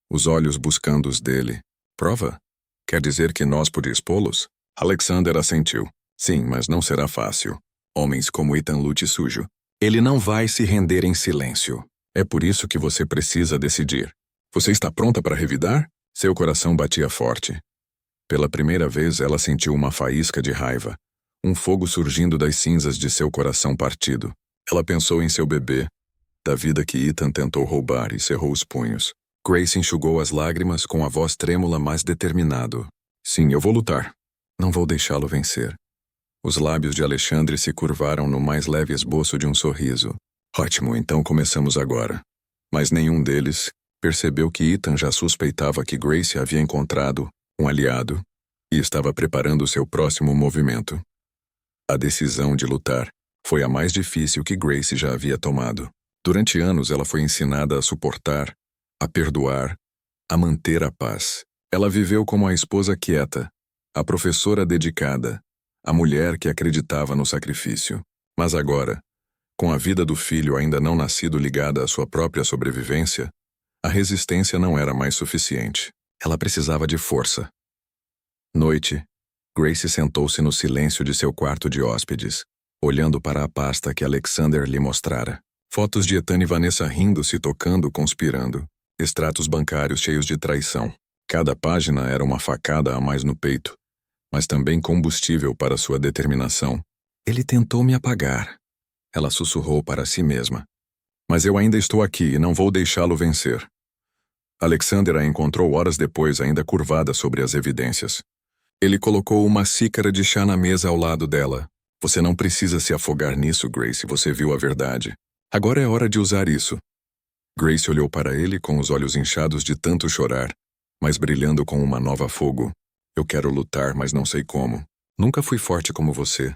os olhos buscando os dele. Prova? Quer dizer que nós podemos expô-los? Alexander assentiu. Sim, mas não será fácil. Homens como Ethan lute sujo. Ele não vai se render em silêncio. É por isso que você precisa decidir. Você está pronta para revidar? Seu coração batia forte. Pela primeira vez, ela sentiu uma faísca de raiva, um fogo surgindo das cinzas de seu coração partido. Ela pensou em seu bebê, da vida que Ethan tentou roubar, e cerrou os punhos. Grace enxugou as lágrimas com a voz trêmula, mas determinado. Sim, eu vou lutar. Não vou deixá-lo vencer. Os lábios de Alexandre se curvaram no mais leve esboço de um sorriso. Ótimo, então começamos agora. Mas nenhum deles percebeu que Ethan já suspeitava que Grace havia encontrado um aliado e estava preparando seu próximo movimento. A decisão de lutar foi a mais difícil que Grace já havia tomado. Durante anos ela foi ensinada a suportar, a perdoar, a manter a paz. Ela viveu como a esposa quieta, a professora dedicada, a mulher que acreditava no sacrifício. Mas agora, com a vida do filho ainda não nascido ligada à sua própria sobrevivência, a resistência não era mais suficiente. Ela precisava de força. Noite, Grace sentou-se no silêncio de seu quarto de hóspedes, olhando para a pasta que Alexander lhe mostrara. Fotos de Ethan e Vanessa rindo-se, tocando, conspirando. Extratos bancários cheios de traição. Cada página era uma facada a mais no peito, mas também combustível para sua determinação. Ele tentou me apagar. Ela sussurrou para si mesma. Mas eu ainda estou aqui e não vou deixá-lo vencer. Alexander a encontrou horas depois, ainda curvada sobre as evidências. Ele colocou uma xícara de chá na mesa ao lado dela. Você não precisa se afogar nisso, Grace, você viu a verdade. Agora é hora de usar isso. Grace olhou para ele com os olhos inchados de tanto chorar, mas brilhando com uma nova fogo. Eu quero lutar, mas não sei como. Nunca fui forte como você.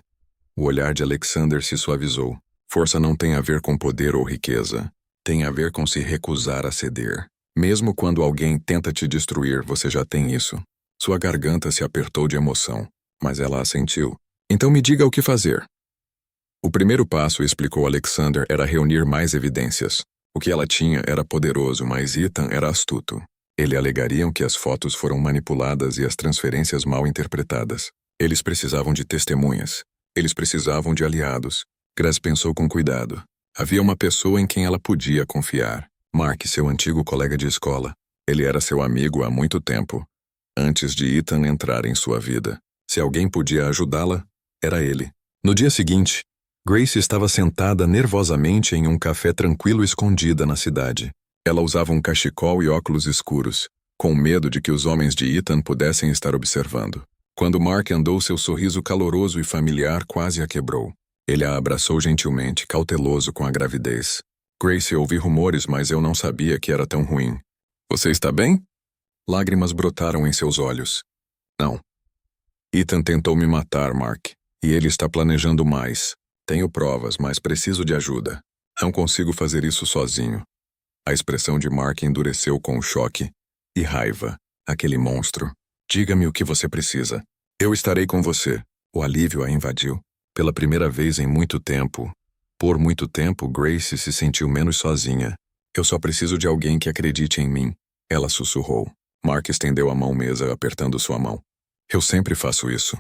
O olhar de Alexander se suavizou. Força não tem a ver com poder ou riqueza. Tem a ver com se recusar a ceder. Mesmo quando alguém tenta te destruir, você já tem isso. Sua garganta se apertou de emoção, mas ela assentiu. Então me diga o que fazer. O primeiro passo, explicou Alexander, era reunir mais evidências. O que ela tinha era poderoso, mas Ethan era astuto. Ele alegariam que as fotos foram manipuladas e as transferências mal interpretadas. Eles precisavam de testemunhas. Eles precisavam de aliados. Grace pensou com cuidado. Havia uma pessoa em quem ela podia confiar. Mark, seu antigo colega de escola. Ele era seu amigo há muito tempo, antes de Ethan entrar em sua vida. Se alguém podia ajudá-la, era ele. No dia seguinte, Grace estava sentada nervosamente em um café tranquilo escondida na cidade. Ela usava um cachecol e óculos escuros, com medo de que os homens de Ethan pudessem estar observando. Quando Mark andou, seu sorriso caloroso e familiar quase a quebrou. Ele a abraçou gentilmente, cauteloso com a gravidez. Grace, ouvi rumores, mas eu não sabia que era tão ruim. Você está bem? Lágrimas brotaram em seus olhos. Não. Ethan tentou me matar, Mark. E ele está planejando mais. Tenho provas, mas preciso de ajuda. Não consigo fazer isso sozinho. A expressão de Mark endureceu com choque e raiva. Aquele monstro. Diga-me o que você precisa. Eu estarei com você. O alívio a invadiu. Pela primeira vez em muito tempo. Por muito tempo, Grace se sentiu menos sozinha. Eu só preciso de alguém que acredite em mim. Ela sussurrou. Mark estendeu a mão mesa, apertando sua mão. Eu sempre faço isso.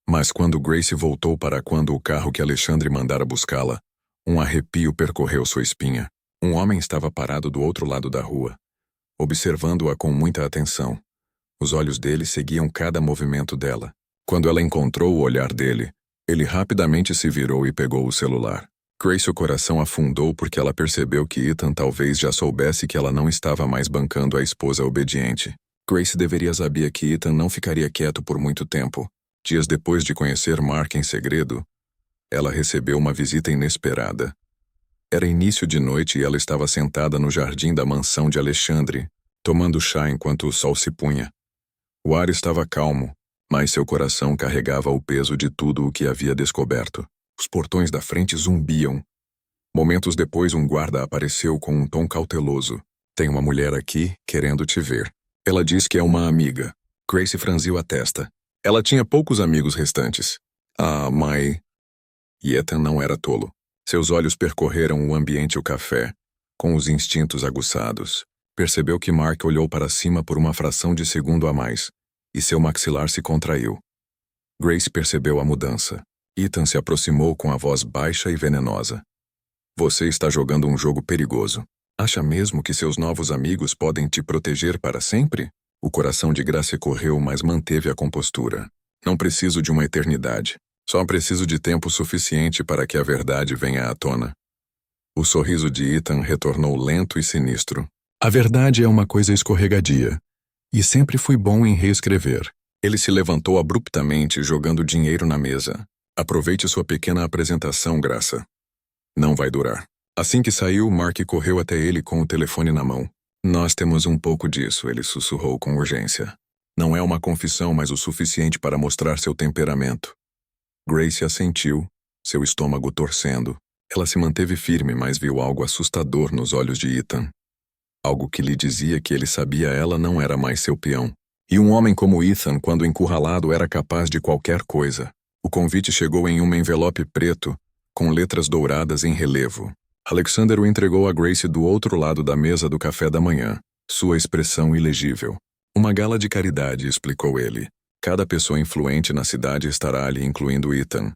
Mas quando Grace voltou para o carro que Alexandre mandara buscá-la, um arrepio percorreu sua espinha. Um homem estava parado do outro lado da rua, observando-a com muita atenção. Os olhos dele seguiam cada movimento dela. Quando ela encontrou o olhar dele, ele rapidamente se virou e pegou o celular. Grace, o coração afundou porque ela percebeu que Ethan talvez já soubesse que ela não estava mais bancando a esposa obediente. Grace deveria saber que Ethan não ficaria quieto por muito tempo. Dias depois de conhecer Mark em segredo, ela recebeu uma visita inesperada. Era início de noite e ela estava sentada no jardim da mansão de Alexandre, tomando chá enquanto o sol se punha. O ar estava calmo, mas seu coração carregava o peso de tudo o que havia descoberto. Os portões da frente zumbiam. Momentos depois, um guarda apareceu com um tom cauteloso. Tem uma mulher aqui querendo te ver. Ela diz que é uma amiga. Grace franziu a testa. Ela tinha poucos amigos restantes. Ah, mãe. Ethan não era tolo. Seus olhos percorreram o ambiente e o café, com os instintos aguçados. Percebeu que Mark olhou para cima por uma fração de segundo a mais, e seu maxilar se contraiu. Grace percebeu a mudança. Ethan se aproximou com a voz baixa e venenosa. Você está jogando um jogo perigoso. Acha mesmo que seus novos amigos podem te proteger para sempre? O coração de Grace correu, mas manteve a compostura. Não preciso de uma eternidade. Só preciso de tempo suficiente para que a verdade venha à tona. O sorriso de Ethan retornou lento e sinistro. A verdade é uma coisa escorregadia. E sempre fui bom em reescrever. Ele se levantou abruptamente, jogando dinheiro na mesa. Aproveite sua pequena apresentação, Graça. Não vai durar. Assim que saiu, Mark correu até ele com o telefone na mão. Nós temos um pouco disso, ele sussurrou com urgência. Não é uma confissão, mas o suficiente para mostrar seu temperamento. Grace assentiu, seu estômago torcendo. Ela se manteve firme, mas viu algo assustador nos olhos de Ethan. Algo que lhe dizia que ele sabia ela não era mais seu peão. E um homem como Ethan, quando encurralado, era capaz de qualquer coisa. O convite chegou em um envelope preto, com letras douradas em relevo. Alexander o entregou a Grace do outro lado da mesa do café da manhã, sua expressão ilegível. Uma gala de caridade, explicou ele. Cada pessoa influente na cidade estará ali, incluindo Ethan.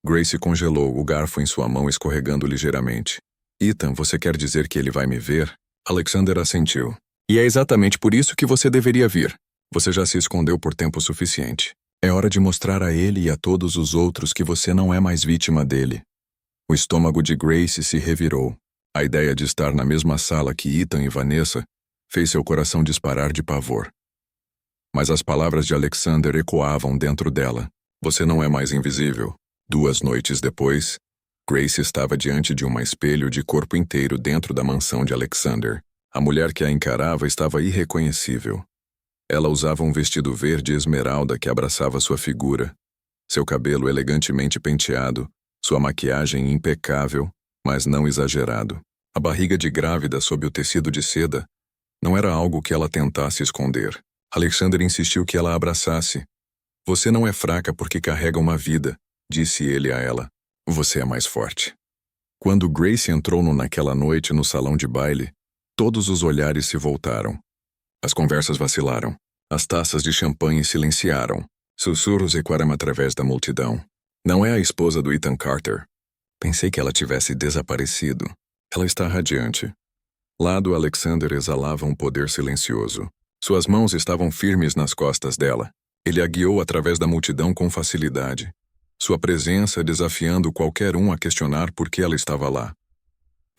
Grace congelou, o garfo em sua mão escorregando ligeiramente. Ethan, você quer dizer que ele vai me ver? Alexander assentiu. E é exatamente por isso que você deveria vir. Você já se escondeu por tempo suficiente. É hora de mostrar a ele e a todos os outros que você não é mais vítima dele. O estômago de Grace se revirou. A ideia de estar na mesma sala que Ethan e Vanessa fez seu coração disparar de pavor. Mas as palavras de Alexander ecoavam dentro dela. Você não é mais invisível. 2 noites depois, Grace estava diante de um espelho de corpo inteiro dentro da mansão de Alexander. A mulher que a encarava estava irreconhecível. Ela usava um vestido verde esmeralda que abraçava sua figura, seu cabelo elegantemente penteado, sua maquiagem impecável, mas não exagerado. A barriga de grávida sob o tecido de seda não era algo que ela tentasse esconder. Alexander insistiu que ela a abraçasse. Você não é fraca porque carrega uma vida, disse ele a ela. Você é mais forte. Quando Grace entrou naquela noite no salão de baile, todos os olhares se voltaram. As conversas vacilaram. As taças de champanhe silenciaram. Sussurros ecoaram através da multidão. Não é a esposa do Ethan Carter. Pensei que ela tivesse desaparecido. Ela está radiante. Lá do Alexander exalava um poder silencioso. Suas mãos estavam firmes nas costas dela. Ele a guiou através da multidão com facilidade. Sua presença desafiando qualquer um a questionar por que ela estava lá.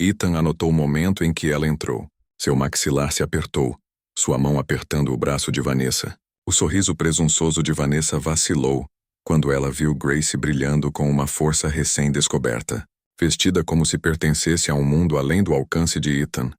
Ethan anotou o momento em que ela entrou. Seu maxilar se apertou, sua mão apertando o braço de Vanessa. O sorriso presunçoso de Vanessa vacilou quando ela viu Grace brilhando com uma força recém-descoberta, vestida como se pertencesse a um mundo além do alcance de Ethan.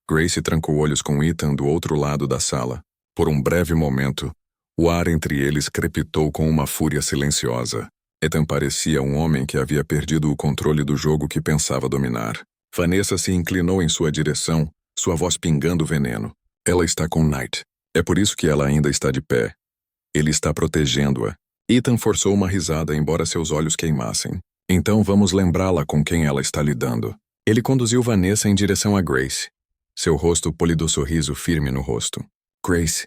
Grace trancou olhos com Ethan do outro lado da sala. Por um breve momento, o ar entre eles crepitou com uma fúria silenciosa. Ethan parecia um homem que havia perdido o controle do jogo que pensava dominar. Vanessa se inclinou em sua direção, sua voz pingando veneno. Ela está com Knight. É por isso que ela ainda está de pé. Ele está protegendo-a. Ethan forçou uma risada, embora seus olhos queimassem. Então vamos lembrá-la com quem ela está lidando. Ele conduziu Vanessa em direção a Grace. Seu rosto polido sorriso firme no rosto. Grace,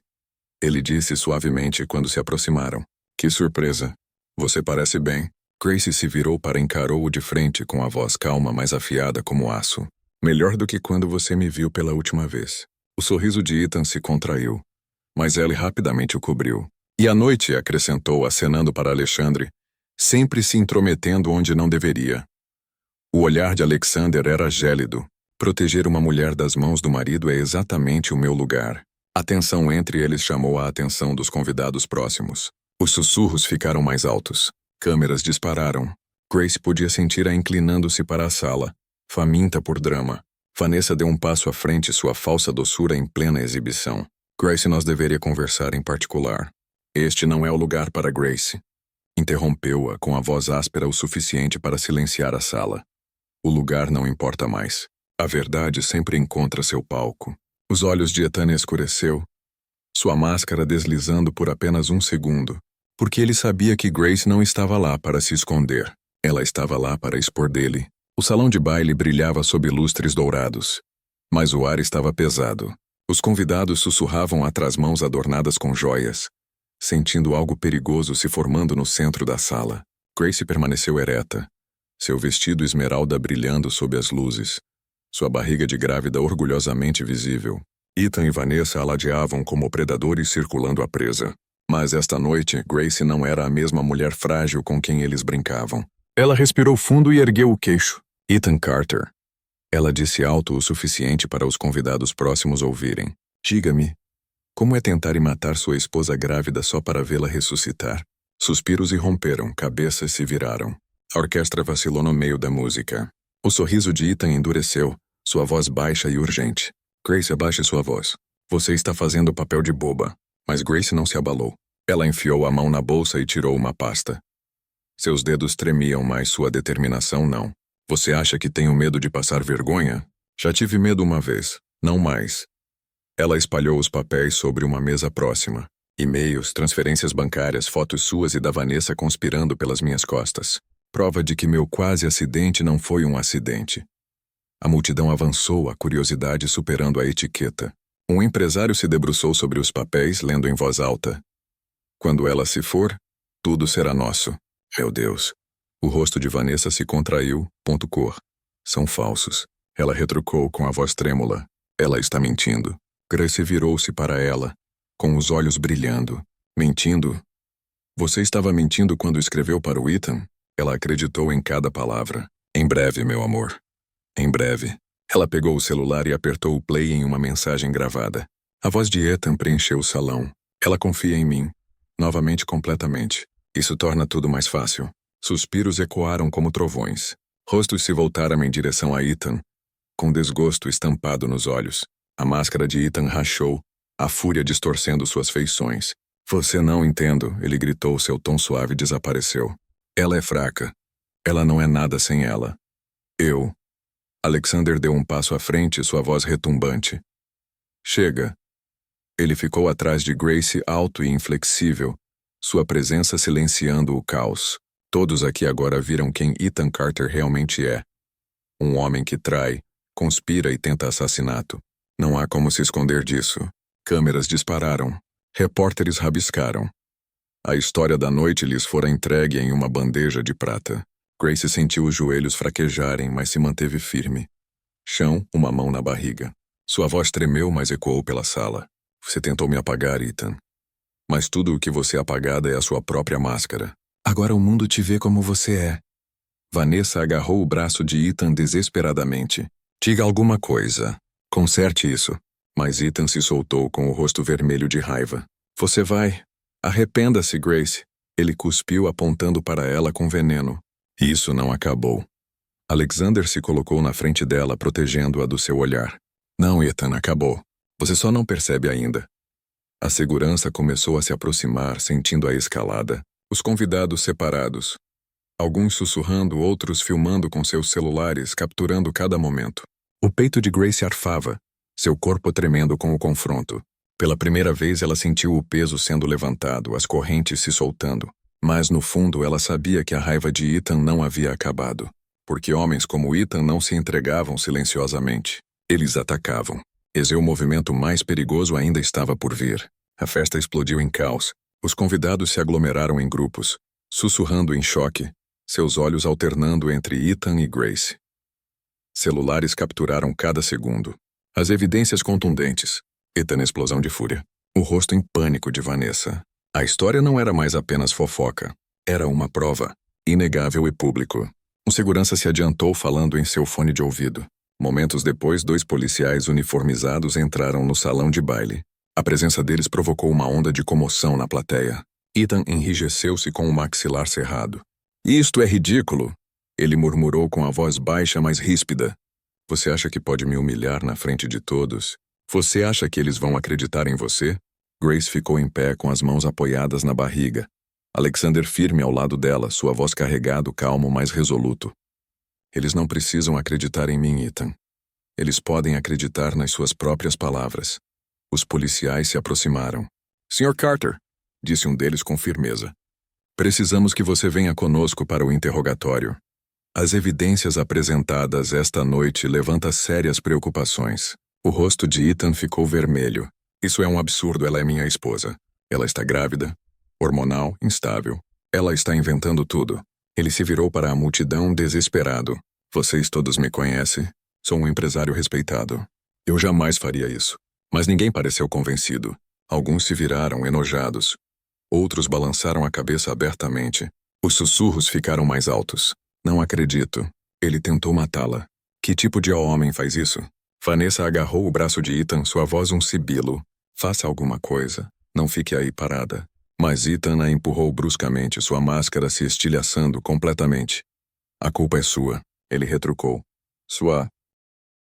ele disse suavemente quando se aproximaram. Que surpresa. Você parece bem. Grace se virou para encarou-o de frente com a voz calma, mas afiada como aço. Melhor do que quando você me viu pela última vez. O sorriso de Ethan se contraiu, mas Ellie rapidamente o cobriu. E à noite, acrescentou, acenando para Alexandre, sempre se intrometendo onde não deveria. O olhar de Alexander era gélido. Proteger uma mulher das mãos do marido é exatamente o meu lugar. A tensão entre eles chamou a atenção dos convidados próximos. Os sussurros ficaram mais altos. Câmeras dispararam. Grace podia sentir-a inclinando-se para a sala, faminta por drama. Vanessa deu um passo à frente, sua falsa doçura em plena exibição. Grace, nós deveria conversar em particular. Este não é o lugar para Grace. Interrompeu-a com a voz áspera o suficiente para silenciar a sala. O lugar não importa mais. A verdade sempre encontra seu palco. Os olhos de Ethan escureceu, sua máscara deslizando por apenas um segundo, porque ele sabia que Grace não estava lá para se esconder. Ela estava lá para expor dele. O salão de baile brilhava sob lustres dourados, mas o ar estava pesado. Os convidados sussurravam atrás mãos adornadas com joias, sentindo algo perigoso se formando no centro da sala. Grace permaneceu ereta, seu vestido esmeralda brilhando sob as luzes, sua barriga de grávida orgulhosamente visível. Ethan e Vanessa a ladeavam como predadores circulando a presa. Mas esta noite, Grace não era a mesma mulher frágil com quem eles brincavam. Ela respirou fundo e ergueu o queixo. Ethan Carter. Ela disse alto o suficiente para os convidados próximos ouvirem. Diga-me, como é tentar e matar sua esposa grávida só para vê-la ressuscitar? Suspiros irromperam, cabeças se viraram. A orquestra vacilou no meio da música. O sorriso de Ethan endureceu, sua voz baixa e urgente. Grace, abaixe sua voz. Você está fazendo o papel de boba. Mas Grace não se abalou. Ela enfiou a mão na bolsa e tirou uma pasta. Seus dedos tremiam, mas sua determinação não. Você acha que tenho medo de passar vergonha? Já tive medo uma vez, não mais. Ela espalhou os papéis sobre uma mesa próxima. E-mails, transferências bancárias, fotos suas e da Vanessa conspirando pelas minhas costas. Prova de que meu quase acidente não foi um acidente. A multidão avançou, a curiosidade superando a etiqueta. Um empresário se debruçou sobre os papéis, lendo em voz alta. Quando ela se for, tudo será nosso. Meu Deus. O rosto de Vanessa se contraiu, cor. São falsos. Ela retrucou com a voz trêmula. Ela está mentindo. Grace virou-se para ela, com os olhos brilhando. Mentindo? Você estava mentindo quando escreveu para o Ethan? Ela acreditou em cada palavra. Em breve, meu amor. Em breve. Ela pegou o celular e apertou o play em uma mensagem gravada. A voz de Ethan preencheu o salão. Ela confia em mim. Novamente completamente. Isso torna tudo mais fácil. Suspiros ecoaram como trovões. Rostos se voltaram em direção a Ethan, com desgosto estampado nos olhos. A máscara de Ethan rachou, a fúria distorcendo suas feições. Você não entendo, ele gritou, seu tom suave desapareceu. Ela é fraca. Ela não é nada sem ela. Eu. Alexander deu um passo à frente, sua voz retumbante. Chega. Ele ficou atrás de Grace, alto e inflexível, sua presença silenciando o caos. Todos aqui agora viram quem Ethan Carter realmente é. Um homem que trai, conspira e tenta assassinato. Não há como se esconder disso. Câmeras dispararam. Repórteres rabiscaram. A história da noite lhes fora entregue em uma bandeja de prata. Grace sentiu os joelhos fraquejarem, mas se manteve firme. Chão, uma mão na barriga. Sua voz tremeu, mas ecoou pela sala. Você tentou me apagar, Ethan. Mas tudo o que você é apagada é a sua própria máscara. Agora o mundo te vê como você é. Vanessa agarrou o braço de Ethan desesperadamente. Diga alguma coisa. Conserte isso. Mas Ethan se soltou com o rosto vermelho de raiva. Você vai. Arrependa-se, Grace. Ele cuspiu apontando para ela com veneno. Isso não acabou. Alexander se colocou na frente dela, protegendo-a do seu olhar. Não, Ethan, acabou. Você só não percebe ainda. A segurança começou a se aproximar, sentindo a escalada. Os convidados separados. Alguns sussurrando, outros filmando com seus celulares, capturando cada momento. O peito de Grace arfava, seu corpo tremendo com o confronto. Pela primeira vez ela sentiu o peso sendo levantado, as correntes se soltando. Mas no fundo ela sabia que a raiva de Ethan não havia acabado. Porque homens como Ethan não se entregavam silenciosamente. Eles atacavam. E seu movimento mais perigoso ainda estava por vir. A festa explodiu em caos. Os convidados se aglomeraram em grupos, sussurrando em choque, seus olhos alternando entre Ethan e Grace. Celulares capturaram cada segundo. As evidências contundentes. Ethan explosão de fúria. O rosto em pânico de Vanessa. A história não era mais apenas fofoca. Era uma prova, inegável e público. Um segurança se adiantou falando em seu fone de ouvido. Momentos depois, 2 policiais uniformizados entraram no salão de baile. A presença deles provocou uma onda de comoção na plateia. Ethan enrijeceu-se com o maxilar cerrado. Isto é ridículo, ele murmurou com a voz baixa, mas ríspida. Você acha que pode me humilhar na frente de todos? Você acha que eles vão acreditar em você? Grace ficou em pé com as mãos apoiadas na barriga. Alexander firme ao lado dela, sua voz carregado, calmo, mas resoluto. Eles não precisam acreditar em mim, Ethan. Eles podem acreditar nas suas próprias palavras. Os policiais se aproximaram. Sr. Carter, disse um deles com firmeza. Precisamos que você venha conosco para o interrogatório. As evidências apresentadas esta noite levantam sérias preocupações. O rosto de Ethan ficou vermelho. Isso é um absurdo, ela é minha esposa. Ela está grávida, hormonal, instável. Ela está inventando tudo. Ele se virou para a multidão desesperado. Vocês todos me conhecem. Sou um empresário respeitado. Eu jamais faria isso. Mas ninguém pareceu convencido. Alguns se viraram enojados. Outros balançaram a cabeça abertamente. Os sussurros ficaram mais altos. Não acredito. Ele tentou matá-la. Que tipo de homem faz isso? Vanessa agarrou o braço de Ethan, sua voz um sibilo. Faça alguma coisa. Não fique aí parada. Mas Ethan a empurrou bruscamente, sua máscara se estilhaçando completamente. A culpa é sua, ele retrucou. Sua